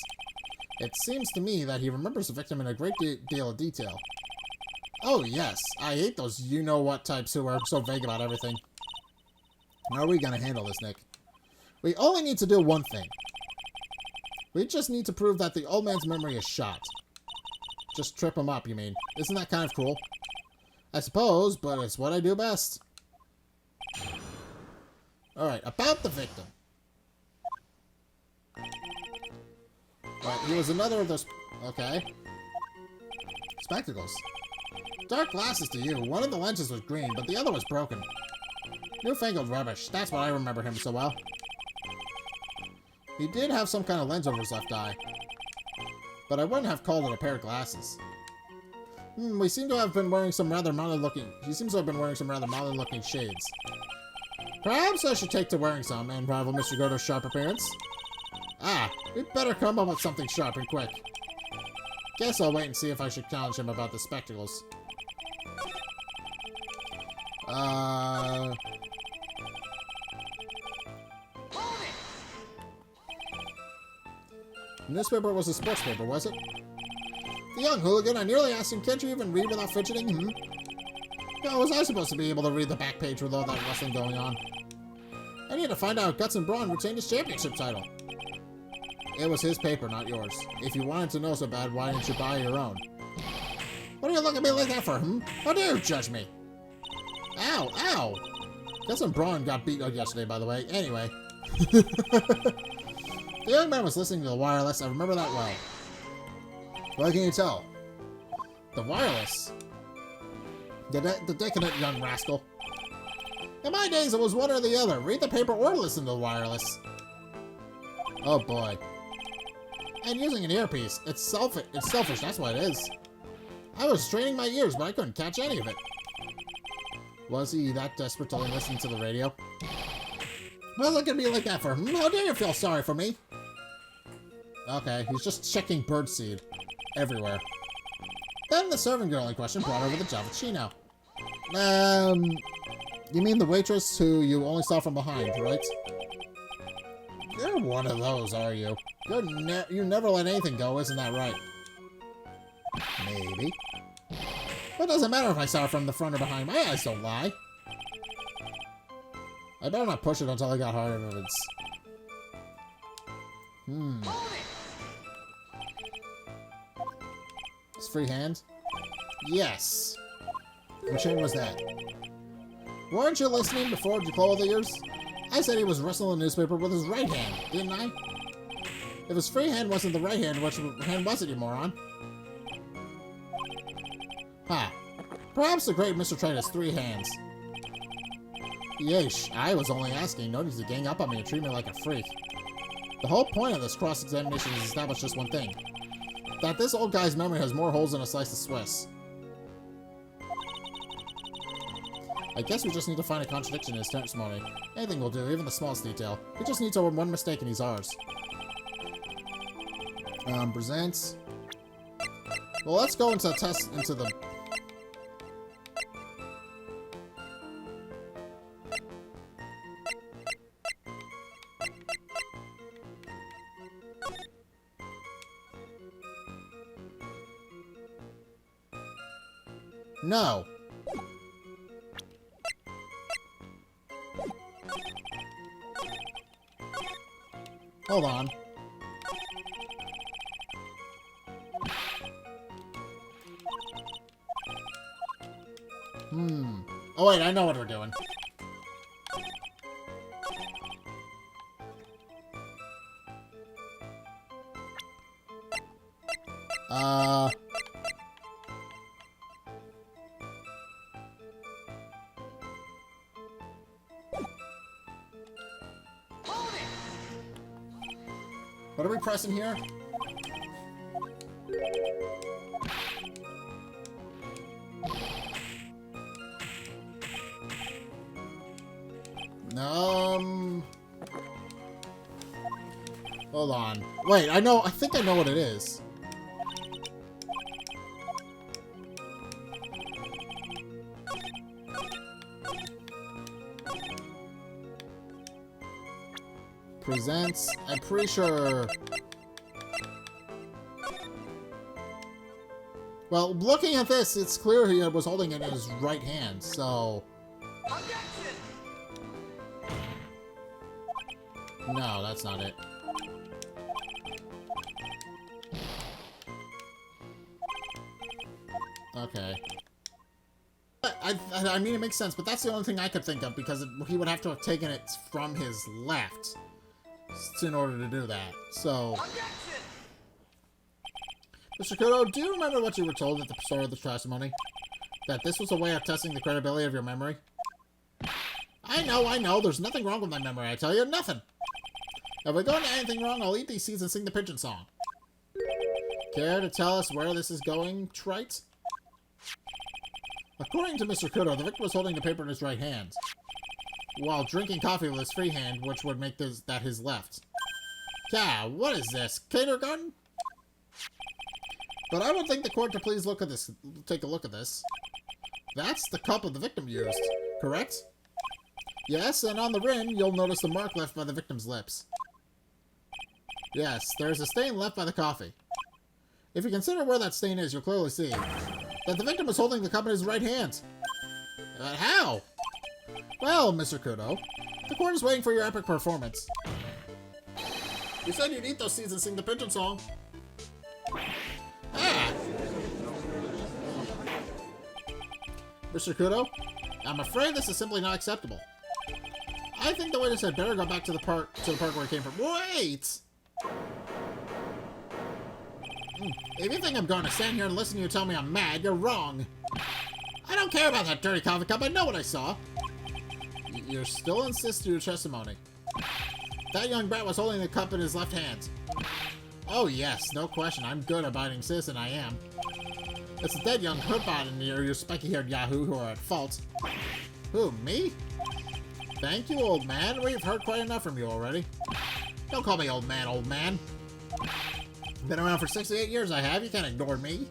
It seems to me that he remembers the victim in a great deal of detail. Oh yes, I hate those you-know-what types who are so vague about everything. How are we gonna handle this, Nick? We only need to do one thing. We just need to prove that the old man's memory is shot. Just trip him up, you mean? Isn't that kind of cruel? I suppose, but it's what I do best. Alright, about the victim. Right, he was another of those... Okay. Spectacles. Dark glasses to you. One of the lenses was green, but the other was broken. Newfangled rubbish. That's why I remember him so well. He did have some kind of lens over his left eye. But I wouldn't have called it a pair of glasses. We seem to have been wearing some rather motley-looking... He seems to have been wearing some rather motley-looking shades. Perhaps I should take to wearing some and rival Mr. Goto's sharp appearance. We'd better come up with something sharp and quick. Guess I'll wait and see if I should challenge him about the spectacles. The newspaper was a sports paper, was it? The young hooligan, I nearly asked him, can't you even read without fidgeting? How was I supposed to be able to read the back page with all that rustling going on? I need to find out if Guts and Brawn retained his championship title. It was his paper, not yours. If you wanted to know so bad, why didn't you buy your own? What do you look at me like that for, How dare you judge me? Ow, ow! Guts and Brawn got beat up yesterday, by the way. Anyway. The young man was listening to the wireless. I remember that well. What can you tell? The wireless? The decadent young rascal. In my days, it was one or the other. Read the paper or listen to the wireless. Oh boy. And using an earpiece. It's selfish, that's what it is. I was straining my ears, but I couldn't catch any of it. Was he that desperate to only listen to the radio? Well, look at me like that for How dare you feel sorry for me? Okay, he's just checking birdseed everywhere. Then the servant girl in question brought over the Javachino. You mean the waitress who you only saw from behind, right? You're one of those, are you? You never let anything go, isn't that right? Maybe. It doesn't matter if I saw her from the front or behind. My eyes don't lie. I better not push it until I got hard evidence. It's free hand. Yes. Which hand was that? Weren't you listening before you closed the ears? I said he was wrestling the newspaper with his right hand, didn't I? If his free hand wasn't the right hand, which hand was it, you moron? Ha. Perhaps the great Mr. Triton has 3 hands. Yeesh, I was only asking. No need to gang up on me and treat me like a freak. The whole point of this cross-examination is to establish just one thing. That this old guy's memory has more holes than a slice of Swiss. I guess we just need to find a contradiction in his testimony. Anything will do, even the smallest detail. We just need to one mistake and he's ours. Presents. Well, let's go into the... No. Hold on. Oh wait, I know what we're doing. What are we pressing here? Hold on. Wait, I think I know what it is. Presents. I'm pretty sure. Well, looking at this, it's clear he was holding it in his right hand, so. No, that's not it. Okay. I mean, it makes sense, but that's the only thing I could think of, because he would have to have taken it from his left in order to do that. So, Mr. Kudo, do you remember what you were told at the start of the testimony? That this was a way of testing the credibility of your memory? I know. There's nothing wrong with my memory, I tell you. Nothing. If we go into anything wrong, I'll eat these seeds and sing the Pidgeon song. Care to tell us where this is going, Wright? According to Mr. Kudo, the victim was holding the paper in his right hand, while drinking coffee with his free hand, which would make that his left. Yeah, what is this? Kindergarten? But I would think the court to please take a look at this. That's the cup the victim used, correct? Yes, and on the rim, you'll notice the mark left by the victim's lips. Yes, there's a stain left by the coffee. If you consider where that stain is, you'll clearly see that the victim was holding the cup in his right hand. But how? Well, Mr. Kudo, the court is waiting for your epic performance. You said you'd eat those seeds and sing the Pidgeon song. Ah! Mr. Kudo, I'm afraid this is simply not acceptable. I think the witness had better go back to the park where he came from. Wait! If you think I'm going to stand here and listen to you tell me I'm mad, you're wrong. I don't care about that dirty coffee cup. I know what I saw. You still insist to your testimony. That young brat was holding the cup in his left hand. Oh yes, no question. I'm good abiding citizen, I am. It's the dead young hoodbot and your spiky-haired yahoo who are at fault. Who, me? Thank you, old man. We've heard quite enough from you already. Don't call me old man, old man. Been around for 68 years, I have. You can't ignore me.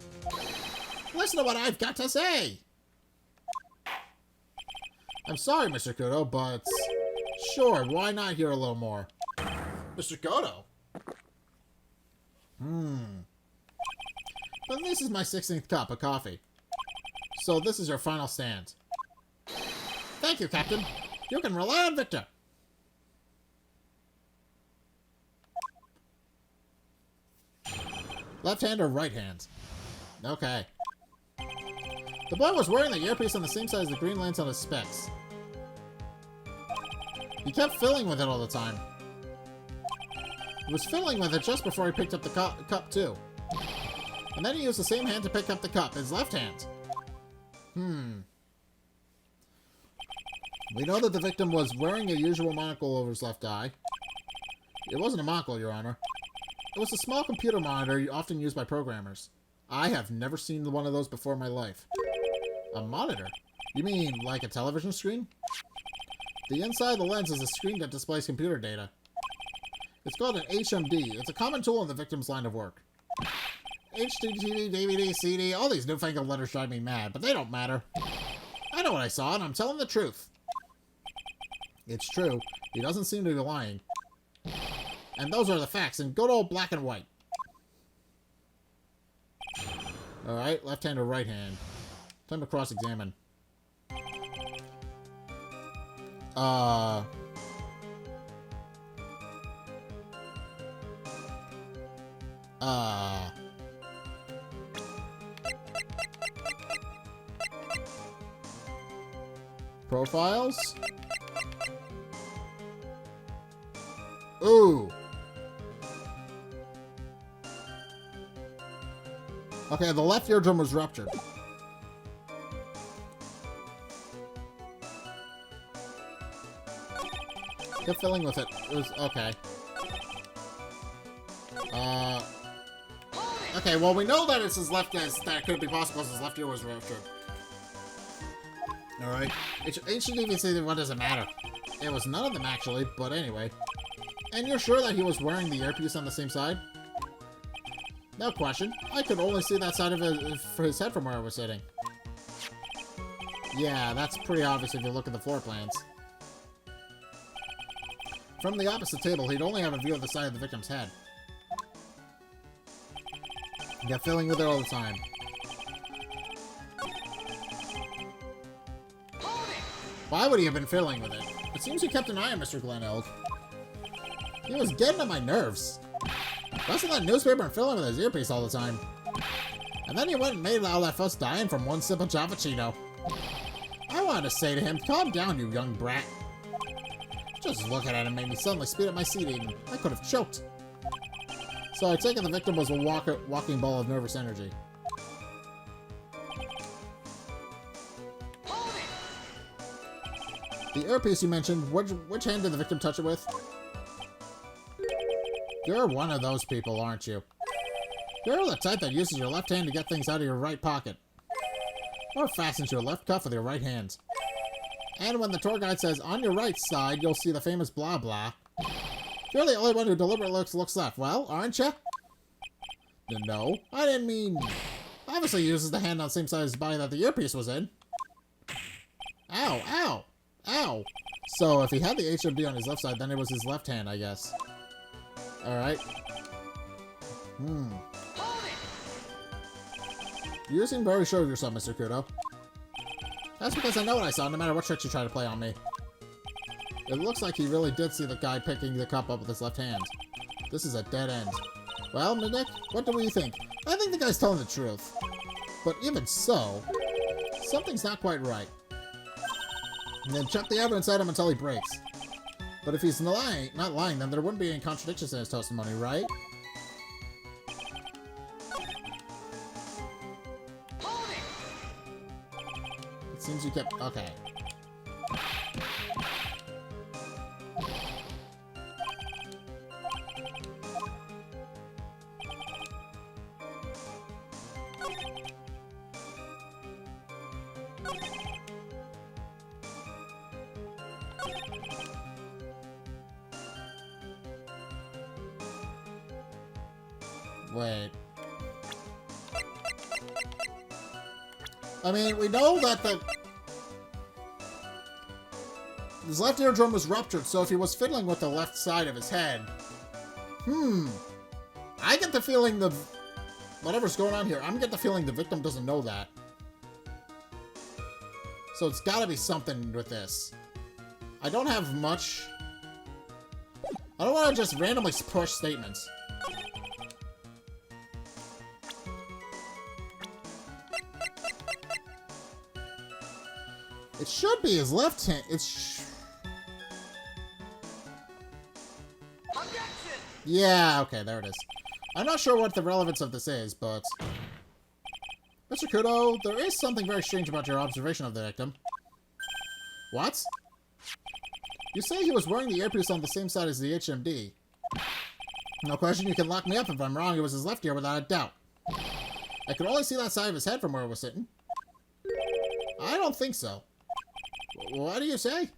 Listen to what I've got to say. I'm sorry, Mr. Kudo, but sure, why not hear a little more? Mr. Kudo? But this is my 16th cup of coffee. So this is your final stand. Thank you, Captain. You can rely on Victor. Left hand or right hand? Okay. The boy was wearing the earpiece on the same side as the green lens on his specs. He kept fiddling with it all the time. He was fiddling with it just before he picked up the cup, too. And then he used the same hand to pick up the cup, his left hand. We know that the victim was wearing a usual monocle over his left eye. It wasn't a monocle, Your Honor. It was a small computer monitor often used by programmers. I have never seen one of those before in my life. A monitor? You mean like a television screen? The inside of the lens is a screen that displays computer data. It's called an HMD. It's a common tool in the victim's line of work. HDTV, DVD, CD, all these newfangled letters drive me mad, but they don't matter. I know what I saw, and I'm telling the truth. It's true. He doesn't seem to be lying. And those are the facts in good old black and white. Alright, left hand or right hand. Time to cross-examine. Profiles? Ooh. Okay, the left eardrum was ruptured. Kept filling with it. It was okay. Okay, well, we know that it's his left ear. That could be possible because his left ear was ruptured. Alright. HDVC, what does it matter? It was none of them, actually, but anyway. And you're sure that he was wearing the earpiece on the same side? No question. I could only see that side of his head from where I was sitting. Yeah, that's pretty obvious if you look at the floor plans. From the opposite table, he'd only have a view of the side of the victim's head. He kept filling with it all the time. Why would he have been filling with it? It seems he kept an eye on Mr. Glenelg. He was getting on my nerves. Rustled that newspaper and filling with his earpiece all the time. And then he went and made all that fuss dying from one sip of Javachino. I wanted to say to him, calm down, you young brat. Just looking at him made me suddenly speed up my seating. I could have choked. So I take it the victim was a walking ball of nervous energy. The earpiece you mentioned, which hand did the victim touch it with? You're one of those people, aren't you? You're the type that uses your left hand to get things out of your right pocket. Or fastens your left cuff with your right hand. And when the tour guide says, on your right side, you'll see the famous blah blah. You're the only one who deliberately looks left. Well, aren't you? No, I didn't mean... Obviously he uses the hand on the same side as his body that the earpiece was in. Ow, ow, ow. So if he had the HMD on his left side, then it was his left hand, I guess. Alright. You seem very sure of yourself, Mr. Kudo. That's because I know what I saw, no matter what tricks you try to play on me. It looks like he really did see the guy picking the cup up with his left hand. This is a dead end. Well, Nick, what do you think? I think the guy's telling the truth. But even so, something's not quite right. And then check the evidence at him until he breaks. But if he's not lying, then there wouldn't be any contradictions in his testimony, right? It seems you kept... Okay. Wait. I mean, we know that his left eardrum was ruptured, so if he was fiddling with the left side of his head... I get the feeling whatever's going on here, I'm getting the feeling the victim doesn't know that. So it's gotta be something with this. I don't have much... I don't want to just randomly push statements. It should be his left hand. Yeah, okay, there it is. I'm not sure what the relevance of this is, but... Mr. Kudo, there is something very strange about your observation of the victim. What? You say he was wearing the earpiece on the same side as the HMD. No question, you can lock me up if I'm wrong. It was his left ear without a doubt. I could only see that side of his head from where it was sitting. I don't think so. What do you say?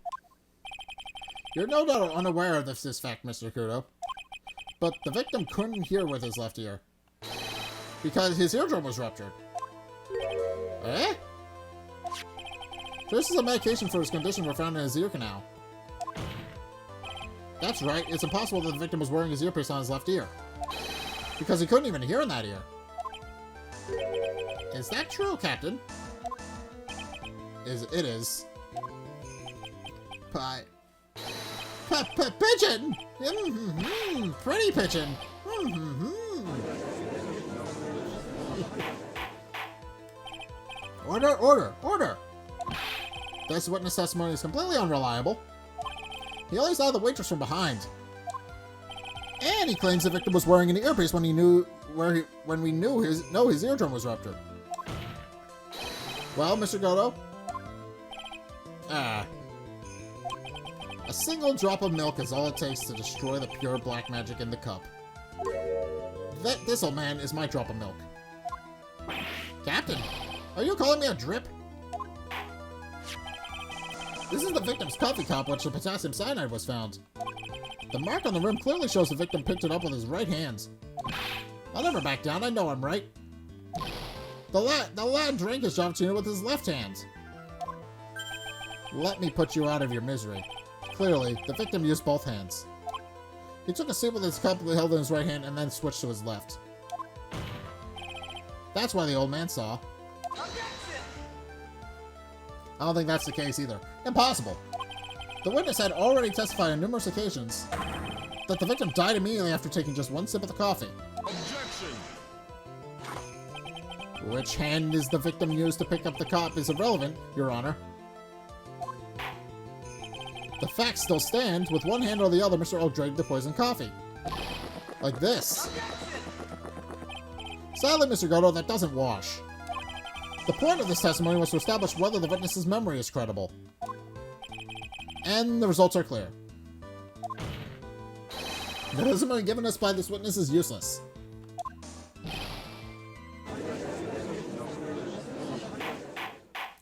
You're no doubt unaware of this fact, Mr. Kudo. But the victim couldn't hear with his left ear. Because his eardrum was ruptured. Eh? Traces of medication for his condition were found in his ear canal. That's right, it's impossible that the victim was wearing his earpiece on his left ear. Because he couldn't even hear in that ear. Is that true, Captain? It is. Pigeon! Pretty pigeon! Order! This witness testimony is completely unreliable. He only saw the waitress from behind. And he claims the victim was wearing an earpiece when we knew his eardrum was ruptured. Well, Mr. Kudo? A single drop of milk is all it takes to destroy the pure black magic in the cup. This old man is my drop of milk. Captain, are you calling me a drip? This is the victim's coffee cup which the potassium cyanide was found. The mark on the rim clearly shows the victim picked it up with his right hand. I'll never back down, I know I'm right. The lad drank his Javachino with his left hand. Let me put you out of your misery. Clearly, the victim used both hands. He took a sip with his cup held in his right hand and then switched to his left. That's why the old man saw. I don't think that's the case either. Impossible. The witness had already testified on numerous occasions that the victim died immediately after taking just one sip of the coffee. Objection! Which hand is the victim used to pick up the cup is irrelevant, Your Honor. The facts still stand. With one hand or the other, Mr. Oak drank the poisoned coffee. Like this. Sadly, Mr. Kudo, that doesn't wash. The point of this testimony was to establish whether the witness's memory is credible. And the results are clear. The testimony given us by this witness is useless.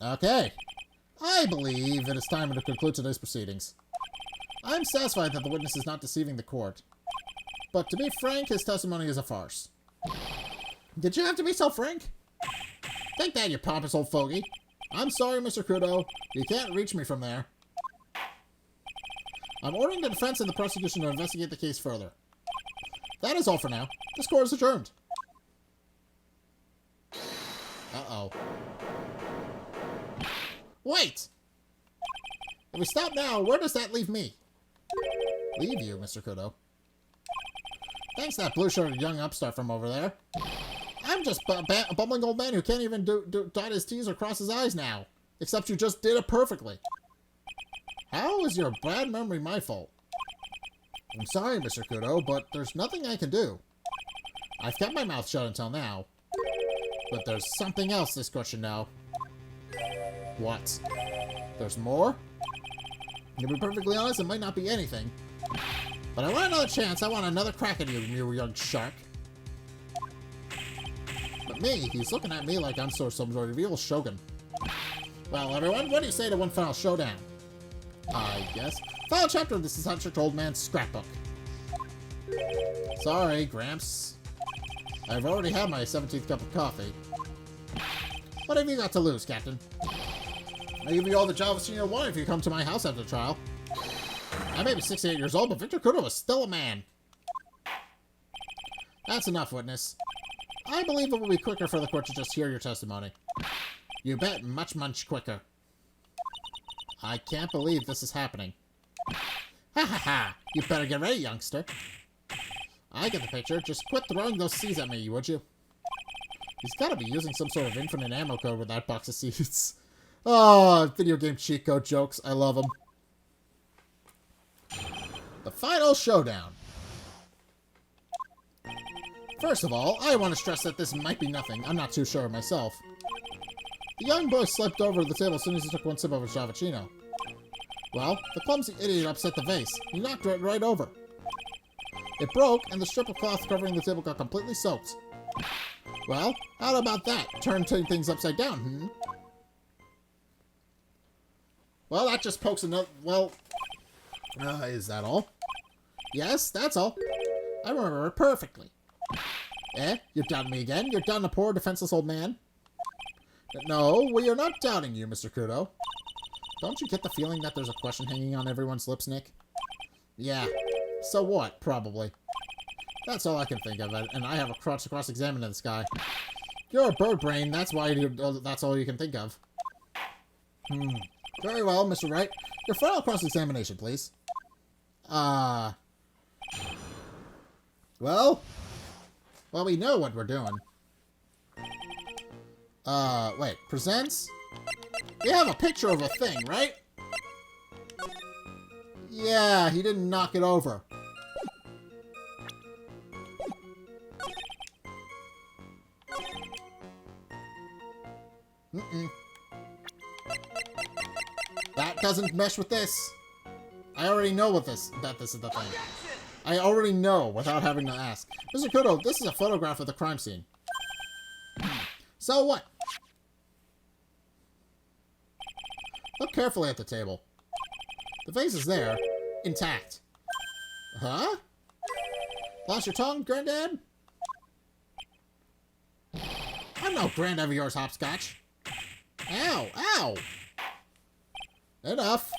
Okay. I believe it is time to conclude today's proceedings. I'm satisfied that the witness is not deceiving the court. But to be frank, his testimony is a farce. Did you have to be so frank? Take that, you pompous old fogey. I'm sorry, Mr. Kudo. You can't reach me from there. I'm ordering the defense and the prosecution to investigate the case further. That is all for now. This court is adjourned. Uh-oh. Wait! If we stop now, where does that leave me? Leave you, Mr. Kudo. Thanks to that blue-shirted young upstart from over there. I'm just a bumbling old man who can't even dot his T's or cross his I's now. Except you just did it perfectly. How is your bad memory my fault? I'm sorry, Mr. Kudo, but there's nothing I can do. I've kept my mouth shut until now. But there's something else this court should know. What? There's more? To be perfectly honest, it might not be anything. But I want another chance. I want another crack at you, you young shark. But me, he's looking at me like I'm some sort of evil shogun. Well, everyone, what do you say to one final showdown? I guess. Final chapter of this is Untitled Old Man's scrapbook. Sorry, Gramps. I've already had my 17th cup of coffee. What have you got to lose, Captain? I'll give you all the Javachino you want if you come to my house after the trial. I may be 68 years old, but Victor Kudo is still a man. That's enough, witness. I believe it will be quicker for the court to just hear your testimony. You bet, much quicker. I can't believe this is happening. Ha ha ha! You better get ready, youngster. I get the picture. Just quit throwing those seeds at me, would you? He's gotta be using some sort of infinite ammo code with that box of seeds. Oh, video game cheat code jokes. I love them. The Final Showdown. First of all, I want to stress that this might be nothing. I'm not too sure myself. The young boy slipped over the table as soon as he took one sip of his Javachino. Well, the clumsy idiot upset the vase. He knocked it right over. It broke, and the strip of cloth covering the table got completely soaked. Well, how about that? Turn things upside down, hmm? Well, that just pokes another... Well, is that all? Yes, that's all. I remember it perfectly. Eh? You doubting me again? You're doubting a poor, defenseless old man? No, we are not doubting you, Mr. Kudo. Don't you get the feeling that there's a question hanging on everyone's lips, Nick? Yeah. So what? Probably. That's all I can think of, and I have a crotch to cross-examine this guy. You're a bird brain, that's why that's all you can think of. Very well, Mr. Wright. Your final cross-examination, please. Well, we know what we're doing. Wait, presents? We have a picture of a thing, right? Yeah, he didn't knock it over. That doesn't mesh with this. I already know that this is the thing. I already know without having to ask. Mr. Kudo, this is a photograph of the crime scene. So what? Look carefully at the table. The vase is there, intact. Huh? Lost your tongue, Granddad? I'm no granddad of yours, Hopscotch. Ow, ow! Enough.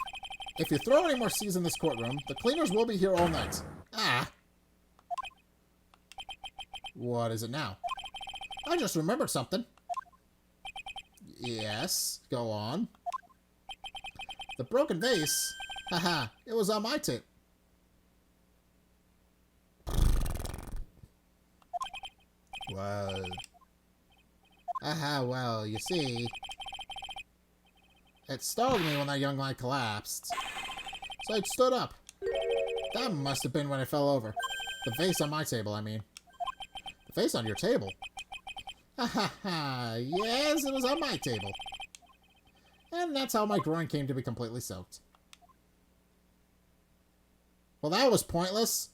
If you throw any more seeds in this courtroom, the cleaners will be here all night. Ah. What is it now? I just remembered something. Yes, go on. The broken vase? Haha, it was on my tape. Well. Aha, well, you see... It startled me when that young lad collapsed. So I stood up. That must have been when it fell over. The vase on my table, I mean. The vase on your table? Ha ha ha, yes, it was on my table. And that's how my groin came to be completely soaked. Well, that was pointless.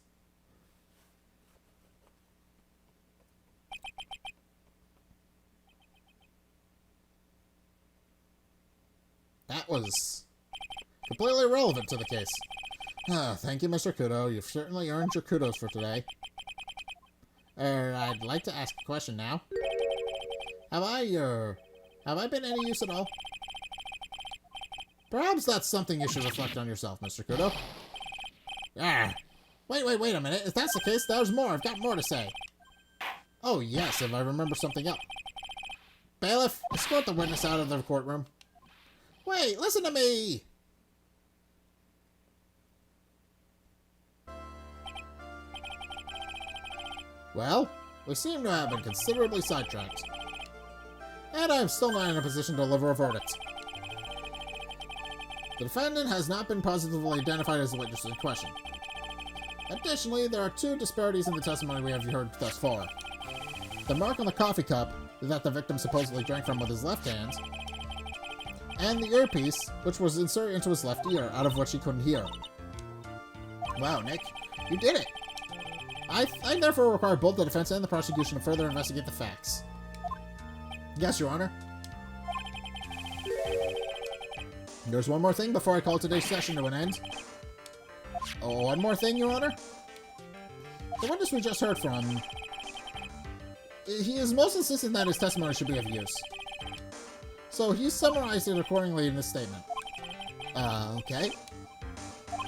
That was completely irrelevant to the case. Thank you, Mr. Kudo. You've certainly earned your kudos for today. I'd like to ask a question now. Have I been any use at all? Perhaps that's something you should reflect on yourself, Mr. Kudo. Wait a minute. If that's the case, there's more. I've got more to say. Oh, yes, if I remember something else. Bailiff, escort the witness out of the courtroom. Wait, listen to me! Well, we seem to have been considerably sidetracked. And I am still not in a position to deliver a verdict. The defendant has not been positively identified as the witness in question. Additionally, there are two disparities in the testimony we have heard thus far. The mark on the coffee cup that the victim supposedly drank from with his left hand, and the earpiece, which was inserted into his left ear, out of which he couldn't hear. Wow, Nick, you did it! I therefore require both the defense and the prosecution to further investigate the facts. Yes, Your Honor. There's one more thing before I call today's session to an end. Oh, one more thing, Your Honor? The witness we just heard from... He is most insistent that his testimony should be of use. So he summarized it accordingly in this statement. Okay.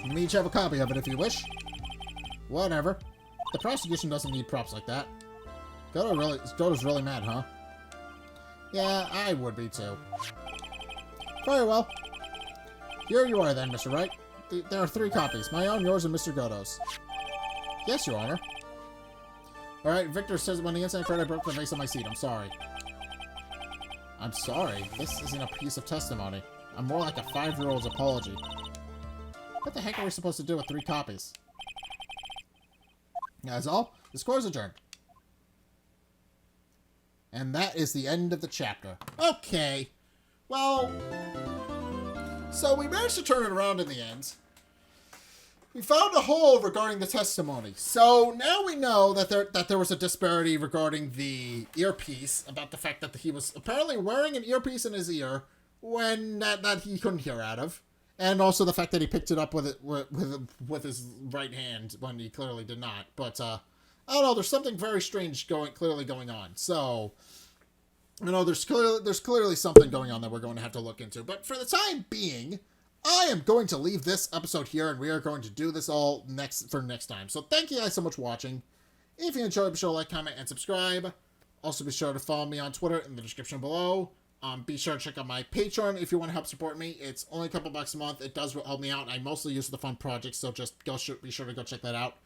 You may each have a copy of it if you wish. Whatever. The prosecution doesn't need props like that. Goto's really mad, huh? Yeah, I would be too. Very well. Here you are then, Mr. Wright. There are 3 copies. My own, yours, and Mr. Goto's. Yes, Your Honor. Alright, Victor says when the incident occurred, I broke the vase on my seat. I'm sorry. I'm sorry, this isn't a piece of testimony. I'm more like a 5-year-old's apology. What the heck are we supposed to do with 3 copies? That's all. The score's adjourned. And that is the end of the chapter. Okay. Well, so we managed to turn it around in the end. We found a hole regarding the testimony. So now we know that there was a disparity regarding the earpiece, about the fact that he was apparently wearing an earpiece in his ear when that he couldn't hear out of. And also the fact that he picked it up with his right hand when he clearly did not. But I don't know, there's something very strange clearly going on. So, you know, there's clearly something going on that we're going to have to look into. But for the time being, I am going to leave this episode here, and we are going to do this all next time. So thank you guys so much for watching. If you enjoyed, be sure to like, comment, and subscribe. Also, be sure to follow me on Twitter in the description below. Be sure to check out my Patreon if you want to help support me. It's only a couple bucks a month. It does help me out. I mostly use it for fun projects, so just be sure to go check that out.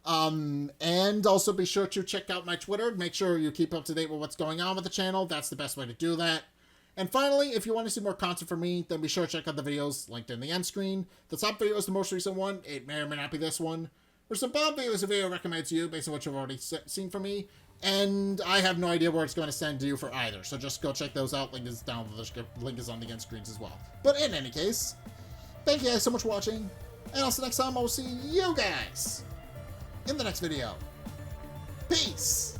And also be sure to check out my Twitter. Make sure you keep up to date with what's going on with the channel. That's the best way to do that. And finally, if you want to see more content from me, then be sure to check out the videos linked in the end screen. The top video is the most recent one. It may or may not be this one. There's some Bob videos a video recommended to you based on what you've already seen from me. And I have no idea where it's going to send to you for either. So just go check those out. Link is down the description. Link is on the end screens as well. But in any case, thank you guys so much for watching. And until next time, I will see you guys in the next video. Peace!